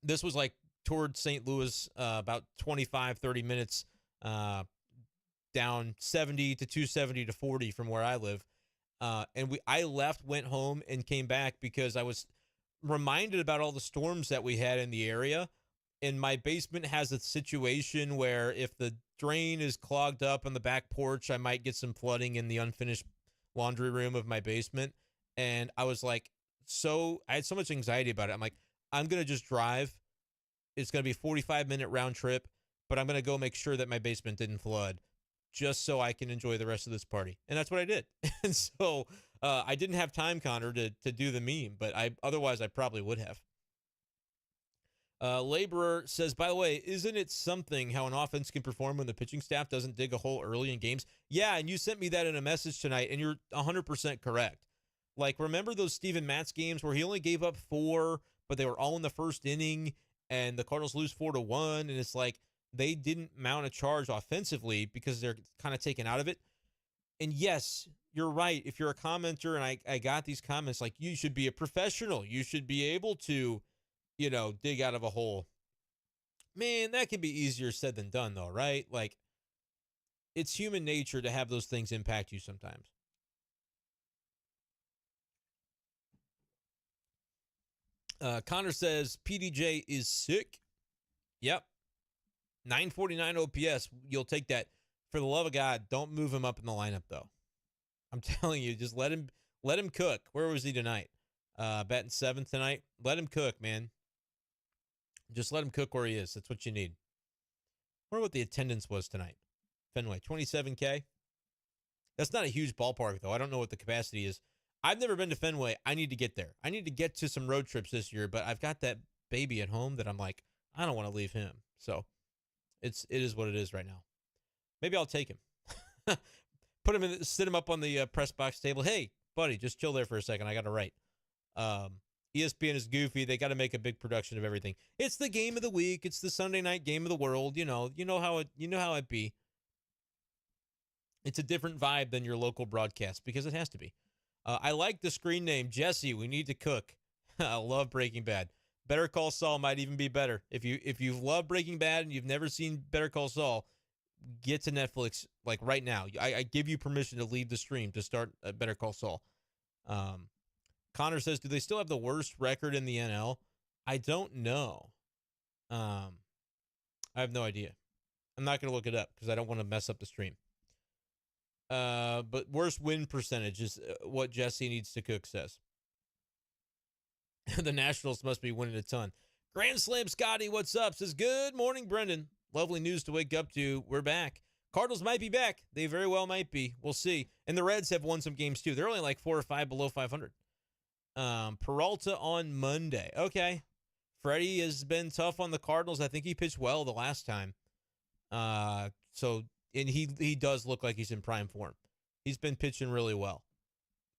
This was like towards St. Louis, about 25, 30 minutes down 70 to 270 to 40 from where I live. And I left, went home, and came back because I was reminded about all the storms that we had in the area. And my basement has a situation where if the drain is clogged up on the back porch, I might get some flooding in the unfinished laundry room of my basement. And I was like, I had so much anxiety about it. I'm like, I'm going to just drive. It's going to be a 45-minute round trip, but I'm going to go make sure that my basement didn't flood just so I can enjoy the rest of this party. And that's what I did. And so I didn't have time, Connor, to do the meme, but otherwise I probably would have. Laborer says, by the way, isn't it something how an offense can perform when the pitching staff doesn't dig a hole early in games? Yeah, and you sent me that in a message tonight, and you're 100% correct. Like, remember those Steven Matz games where he only gave up 4, but they were all in the first inning, and the Cardinals lose 4-1, and it's like they didn't mount a charge offensively because they're kind of taken out of it. And yes, you're right. If you're a commenter, and I got these comments, like, you should be a professional. You should be able to, dig out of a hole. Man, that can be easier said than done, though, right? Like, it's human nature to have those things impact you sometimes. Connor says, PDJ is sick. Yep. 949 OPS. You'll take that. For the love of God, don't move him up in the lineup, though. I'm telling you, just let him cook. Where was he tonight? Batting 7th tonight. Let him cook, man. Just let him cook where he is. That's what you need. I wonder what the attendance was tonight. Fenway, 27K. That's not a huge ballpark, though. I don't know what the capacity is. I've never been to Fenway. I need to get there. I need to get to some road trips this year, but I've got that baby at home that I'm like, I don't want to leave him. So it is what it is right now. Maybe I'll take him. Sit him up on the press box table. Hey, buddy, just chill there for a second. I got to write. ESPN is goofy. They got to make a big production of everything. It's the game of the week. It's the Sunday night game of the world. You know how it be. It's a different vibe than your local broadcast because it has to be. I like the screen name, Jesse. We need to cook. I love Breaking Bad. Better Call Saul might even be better. If you love Breaking Bad and you've never seen Better Call Saul, get to Netflix like right now. I give you permission to leave the stream to start Better Call Saul. Connor says, do they still have the worst record in the NL? I don't know. I have no idea. I'm not going to look it up because I don't want to mess up the stream. But worst win percentage is what Jesse Needs to Cook says. The Nationals must be winning a ton. Grand Slam Scotty, what's up? Says, good morning, Brendan. Lovely news to wake up to. We're back. Cardinals might be back. They very well might be. We'll see. And the Reds have won some games, too. They're only like 4 or 5 below 500. Peralta on Monday. Okay. Freddie has been tough on the Cardinals. I think he pitched well the last time. And he does look like he's in prime form. He's been pitching really well.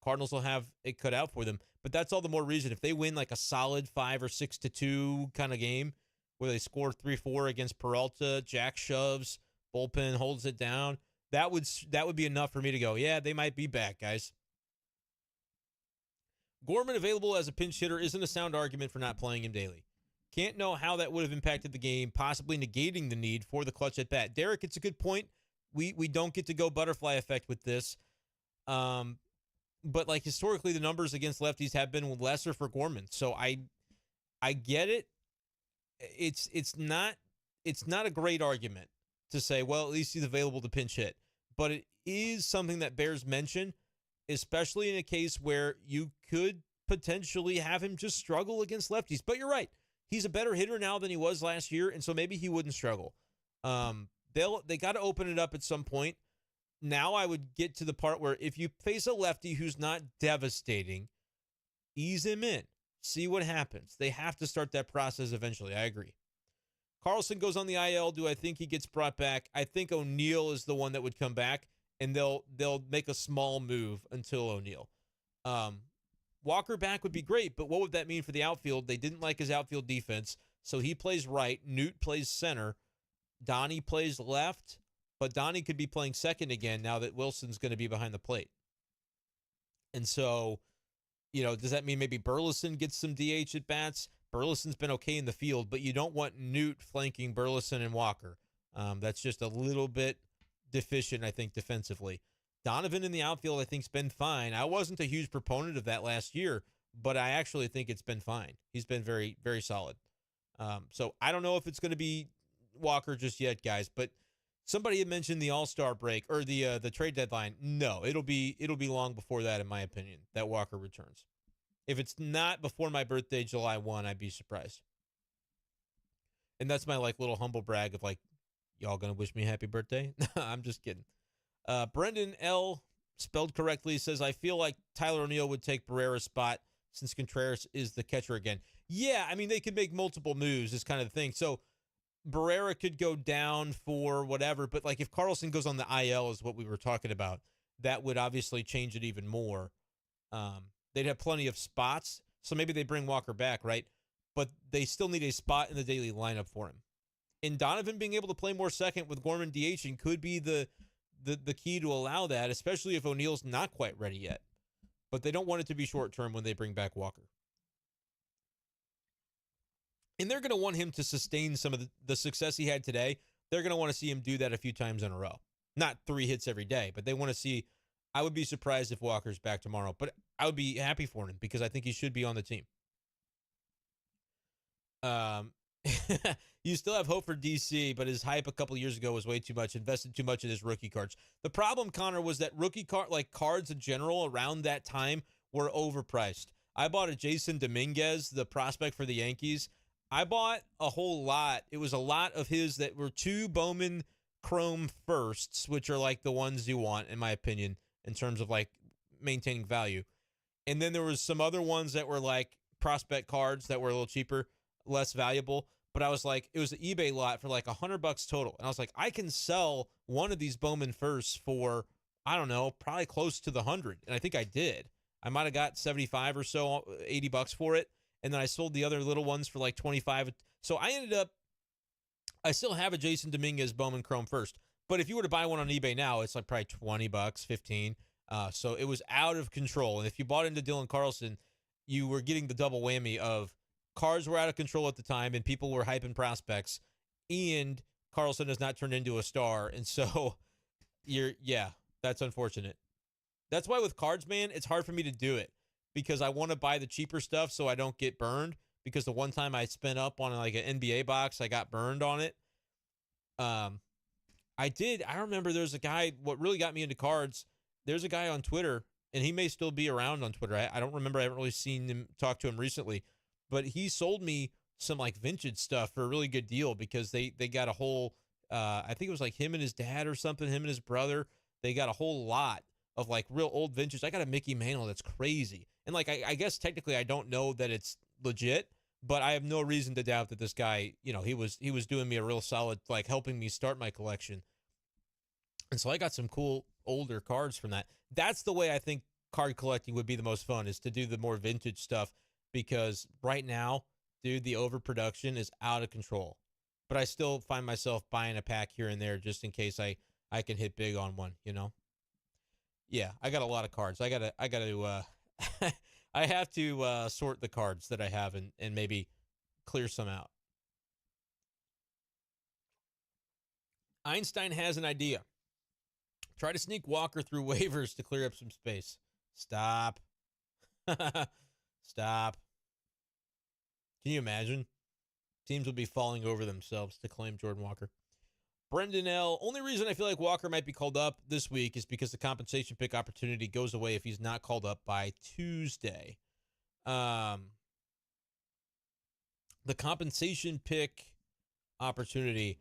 Cardinals will have it cut out for them, but that's all the more reason. If they win like a solid 5 or 6-2 kind of game where they score 3-4 against Peralta, Jack shoves, bullpen holds it down, that would be enough for me to go, yeah, they might be back, guys. Gorman available as a pinch hitter isn't a sound argument for not playing him daily. Can't know how that would have impacted the game, possibly negating the need for the clutch at bat. Derek, it's a good point. we don't get to go butterfly effect with this. But like historically, the numbers against lefties have been lesser for Gorman. So I get it. It's not a great argument to say, well, at least he's available to pinch hit. But it is something that bears mention, especially in a case where you could potentially have him just struggle against lefties. But you're right. He's a better hitter now than he was last year, and so maybe he wouldn't struggle. They got to open it up at some point. Now I would get to the part where if you face a lefty who's not devastating, ease him in. See what happens. They have to start that process eventually. I agree. Carlson goes on the IL. Do I think he gets brought back? I think O'Neill is the one that would come back, and they'll make a small move until O'Neill. Walker back would be great, but what would that mean for the outfield? They didn't like his outfield defense, so he plays right. Newt plays center. Donnie plays left, but Donnie could be playing second again now that Wilson's going to be behind the plate. And so, does that mean maybe Burleson gets some DH at bats? Burleson's been okay in the field, but you don't want Newt flanking Burleson and Walker. That's just a little bit deficient, I think, defensively. Donovan in the outfield, I think, has been fine. I wasn't a huge proponent of that last year, but I actually think it's been fine. He's been very, very solid. So I don't know if it's going to be Walker just yet, guys, but somebody had mentioned the All-Star break or the trade deadline. No, it'll be long before that, in my opinion, that Walker returns. If it's not before my birthday, July 1, I'd be surprised. And that's my little humble brag of y'all gonna wish me happy birthday? I'm just kidding. Brendan L, spelled correctly, says, I feel like Tyler O'Neill would take Barrera's spot since Contreras is the catcher again. Yeah, I mean, they could make multiple moves, is kind of the thing. So Barrera could go down for whatever, but if Carlson goes on the IL is what we were talking about, that would obviously change it even more. They'd have plenty of spots, so maybe they bring Walker back, right? But they still need a spot in the daily lineup for him. And Donovan being able to play more second with Gorman DHing could be the key to allow that, especially if O'Neill's not quite ready yet. But they don't want it to be short-term when they bring back Walker. And they're going to want him to sustain some of the success he had today. They're going to want to see him do that a few times in a row. Not 3 hits every day, but they want to see. I would be surprised if Walker's back tomorrow, but I would be happy for him because I think he should be on the team. You still have hope for DC, but his hype a couple years ago was way too much, invested too much in his rookie cards. The problem, Connor, was that rookie cards in general around that time were overpriced. I bought a Jason Dominguez, the prospect for the Yankees. I bought a whole lot. It was a lot of his that were 2 Bowman Chrome firsts, which are the ones you want, in my opinion, in terms of maintaining value. And then there was some other ones that were prospect cards that were a little cheaper, less valuable. But I was it was an eBay lot for $100 total. And I was I can sell one of these Bowman firsts for, I don't know, probably close to the 100. And I think I did. I might have got 75 or so, $80 for it. And then I sold the other little ones for 25. So I ended up, I still have a Jason Dominguez Bowman Chrome first. But if you were to buy one on eBay now, it's probably $20, 15. So it was out of control. And if you bought into Dylan Carlson, you were getting the double whammy of cards were out of control at the time and people were hyping prospects, and Carlson has not turned into a star. And so that's unfortunate. That's why with cards, man, it's hard for me to do it because I want to buy the cheaper stuff so I don't get burned, because the one time I spent up on an NBA box, I got burned on it. I remember there's a guy, what really got me into cards, there's a guy on Twitter, and he may still be around on Twitter. I don't remember. I haven't really seen him, talk to him recently, but he sold me some vintage stuff for a really good deal because they got a whole, I think it was him and his dad or something, him and his brother. They got a whole lot of real old vintage. I got a Mickey Mantle that's crazy. And I guess technically I don't know that it's legit, but I have no reason to doubt that this guy, he was doing me a real solid, helping me start my collection. And so I got some cool older cards from that. That's the way I think card collecting would be the most fun, is to do the more vintage stuff, because right now, dude, the overproduction is out of control. But I still find myself buying a pack here and there just in case I can hit big on one, Yeah, I got a lot of cards. I have to sort the cards that I have and maybe clear some out. Einstein has an idea. Try to sneak Walker through waivers to clear up some space. Stop. Stop. Can you imagine? Teams will be falling over themselves to claim Jordan Walker. Brendan L. Only reason I feel like Walker might be called up this week is because the compensation pick opportunity goes away if he's not called up by Tuesday. The compensation pick opportunity,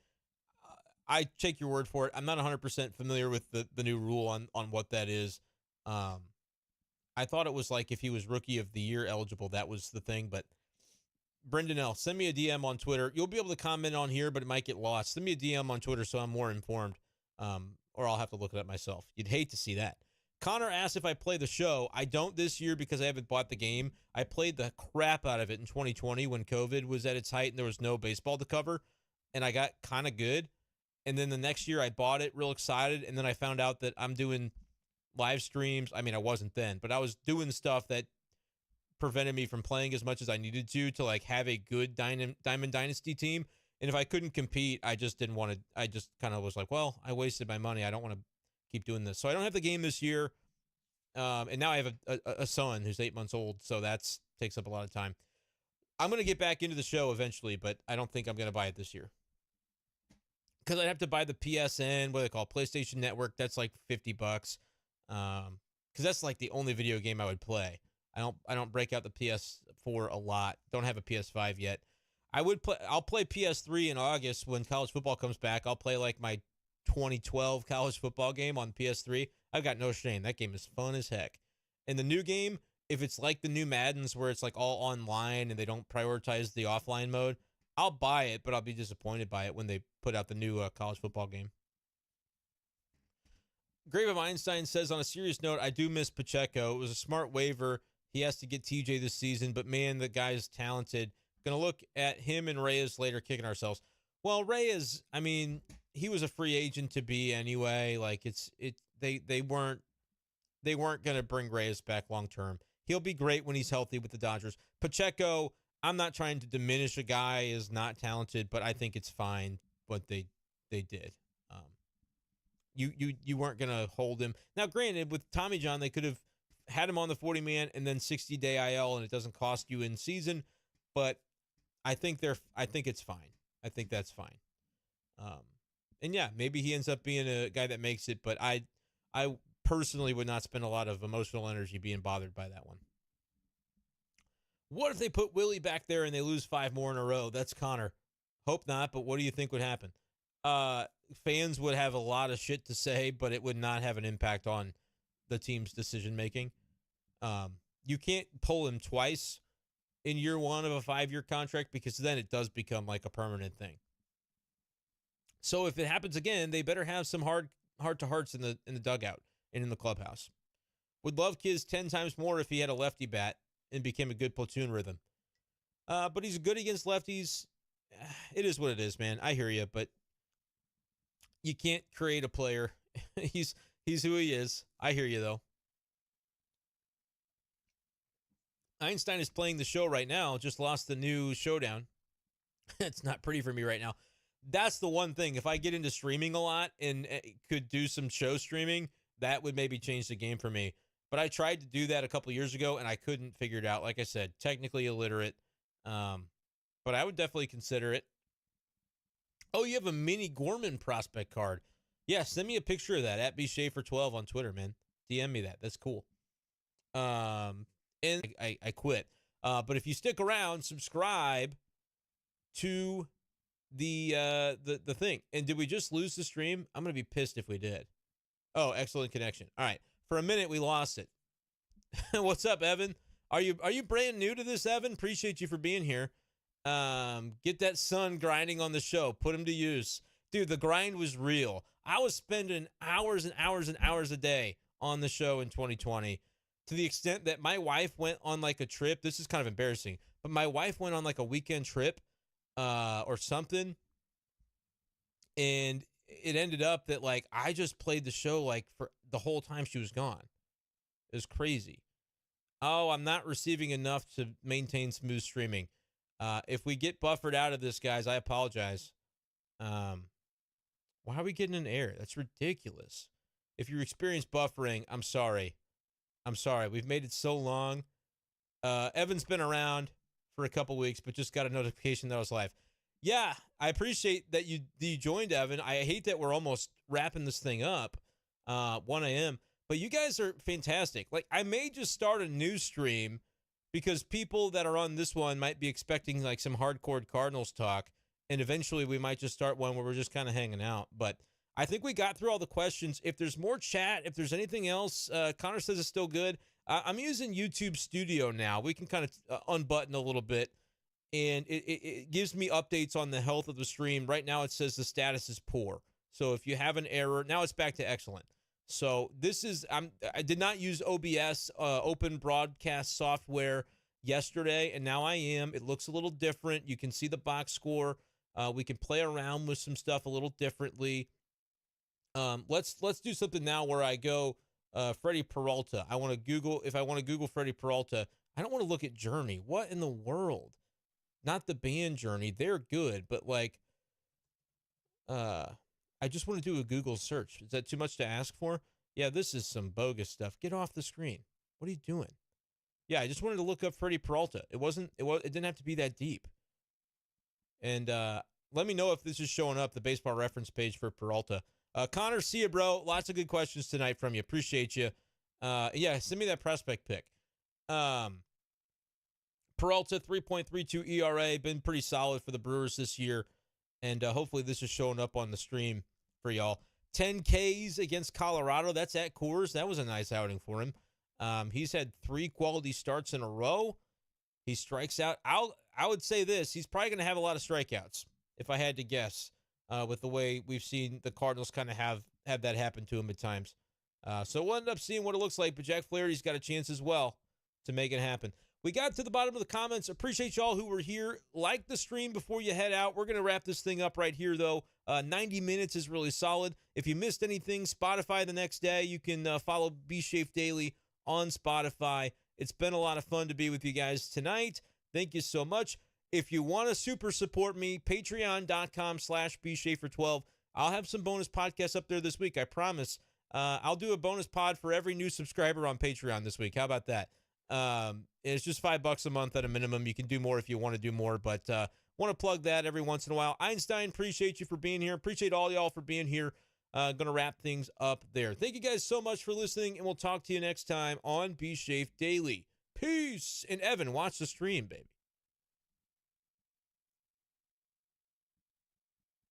I take your word for it. I'm not 100% familiar with the new rule on what that is. I thought it was like if he was rookie of the year eligible, that was the thing. But Brendan L., send me a DM on Twitter. You'll be able to comment on here, but it might get lost. Send me a DM on Twitter so I'm more informed, or I'll have to look it up myself. You'd hate to see that. Connor asked if I play the show. I don't this year because I haven't bought the game. I played the crap out of it in 2020 when COVID was at its height and there was no baseball to cover, and I got kind of good. And then the next year I bought it real excited, and then I found out that I'm doing live streams. I mean, I wasn't then, but I was doing stuff that prevented me from playing as much as I needed to like have a good Diamond Dynasty team. And if I couldn't compete, I just didn't want to. I just kind of was like, well, I wasted my money. I don't want to keep doing this. So I don't have the game this year. And now I have a son who's 8 months old, so that takes up a lot of time. I'm going to get back into the show eventually, but I don't think I'm going to buy it this year. Because I'd have to buy the PSN, what do they call it, PlayStation Network. That's like $50. Because that's like the only video game I would play. I don't break out the PS4 a lot. Don't have a PS5 yet. I'll play PS3 in August when college football comes back. I'll play like my 2012 college football game on PS3. I've got no shame. That game is fun as heck. And the new game, if it's like the new Maddens where it's like all online and they don't prioritize the offline mode, I'll buy it, but I'll be disappointed by it when they put out the new college football game. Grave of Einstein says, on a serious note, I do miss Pacheco. It was a smart waiver. He has to get TJ this season, but man, the guy's talented. Going to look at him and Reyes later, kicking ourselves. Well, Reyes, I mean, he was a free agent to be anyway. Like they weren't going to bring Reyes back long term. He'll be great when he's healthy with the Dodgers. Pacheco, I'm not trying to diminish a guy is not talented, but I think it's fine what they did. You weren't going to hold him. Now, granted, with Tommy John, they could have had him on the 40-man and then 60-day IL, and it doesn't cost you in season. But I think it's fine. I think that's fine. And yeah, maybe he ends up being a guy that makes it, but I personally would not spend a lot of emotional energy being bothered by that one. What if they put Willie back there and they lose 5 more in a row? That's Connor. Hope not, but what do you think would happen? Fans would have a lot of shit to say, but it would not have an impact on the team's decision-making. You can't pull him twice in year one of a 5-year contract because then it does become like a permanent thing. So if it happens again, they better have some heart-to-hearts in the dugout and in the clubhouse. Would love Kiz 10 times more if he had a lefty bat and became a good platoon rhythm. But he's good against lefties. It is what it is, man. I hear you, but you can't create a player. He's who he is. I hear you, though. Einstein is playing the show right now. Just lost the new showdown. It's not pretty for me right now. That's the one thing. If I get into streaming a lot and could do some show streaming, that would maybe change the game for me. But I tried to do that a couple years ago, and I couldn't figure it out. Like I said, technically illiterate. But I would definitely consider it. Oh, you have a mini Gorman prospect card. Yeah, send me a picture of that at bschaefer12 on Twitter, man. DM me that. That's cool. And I quit. But if you stick around, subscribe to the thing. And did we just lose the stream? I'm going to be pissed if we did. Oh, excellent connection. All right. For a minute, we lost it. What's up, Evan? Are you brand new to this, Evan? Appreciate you for being here. Get that son grinding on the show. Put him to use. Dude, the grind was real. I was spending hours and hours and hours a day on the show in 2020 to the extent that my wife went on like a trip. This is kind of embarrassing, but my wife went on like a weekend trip or something, and it ended up that like I just played the show like for the whole time she was gone. It was crazy. Oh, I'm not receiving enough to maintain smooth streaming. If we get buffered out of this, guys, I apologize. Why are we getting an error? That's ridiculous. If you experience buffering, I'm sorry. I'm sorry. We've made it so long. Evan's been around for a couple weeks, but just got a notification that I was live. Yeah, I appreciate that you joined, Evan. I hate that we're almost wrapping this thing up, 1 a.m., but you guys are fantastic. Like, I may just start a new stream because people that are on this one might be expecting like some hardcore Cardinals talk, and eventually we might just start one where we're just kind of hanging out. But I think we got through all the questions. If there's more chat, if there's anything else, Connor says it's still good. I'm using YouTube Studio now. We can kind of unbutton a little bit, and it gives me updates on the health of the stream. Right now it says the status is poor. So if you have an error, now it's back to excellent. So this is, I did not use OBS, open broadcast software yesterday, and now I am. It looks a little different. You can see the box score. We can play around with some stuff a little differently. Let's do something now where I go Freddie Peralta. I want to Google, if I want to Google Freddie Peralta, I don't want to look at Journey. What in the world? Not the band Journey. They're good, but like, I just want to do a Google search. Is that too much to ask for? Yeah, this is some bogus stuff. Get off the screen. What are you doing? Yeah, I just wanted to look up Freddie Peralta. It didn't have to be that deep. And let me know if this is showing up, the baseball reference page for Peralta. Connor, see you, bro. Lots of good questions tonight from you. Appreciate you. Yeah, send me that prospect pick. Peralta, 3.32 ERA, been pretty solid for the Brewers this year. And hopefully this is showing up on the stream for y'all. 10 Ks against Colorado. That's at Coors. That was a nice outing for him. He's had 3 quality starts in a row. He strikes out. I would say this. He's probably going to have a lot of strikeouts, if I had to guess, with the way we've seen the Cardinals kind of have that happen to him at times. So we'll end up seeing what it looks like, but Jack Flaherty's got a chance as well to make it happen. We got to the bottom of the comments. Appreciate y'all who were here. Like the stream before you head out. We're going to wrap this thing up right here, though. 90 minutes is really solid. If you missed anything, Spotify the next day. You can follow B Schaeffer Daily on Spotify. It's been a lot of fun to be with you guys tonight. Thank you so much. If you want to super support me, patreon.com/bschaeffer12. I'll have some bonus podcasts up there this week, I promise. I'll do a bonus pod for every new subscriber on Patreon this week. How about that? It's just $5 a month at a minimum. You can do more if you want to do more, but want to plug that every once in a while. Einstein, appreciate you for being here. Appreciate all y'all for being here. Going to wrap things up there. Thank you guys so much for listening, and we'll talk to you next time on B Schaeffer Daily. Peace. And Evan, watch the stream, baby.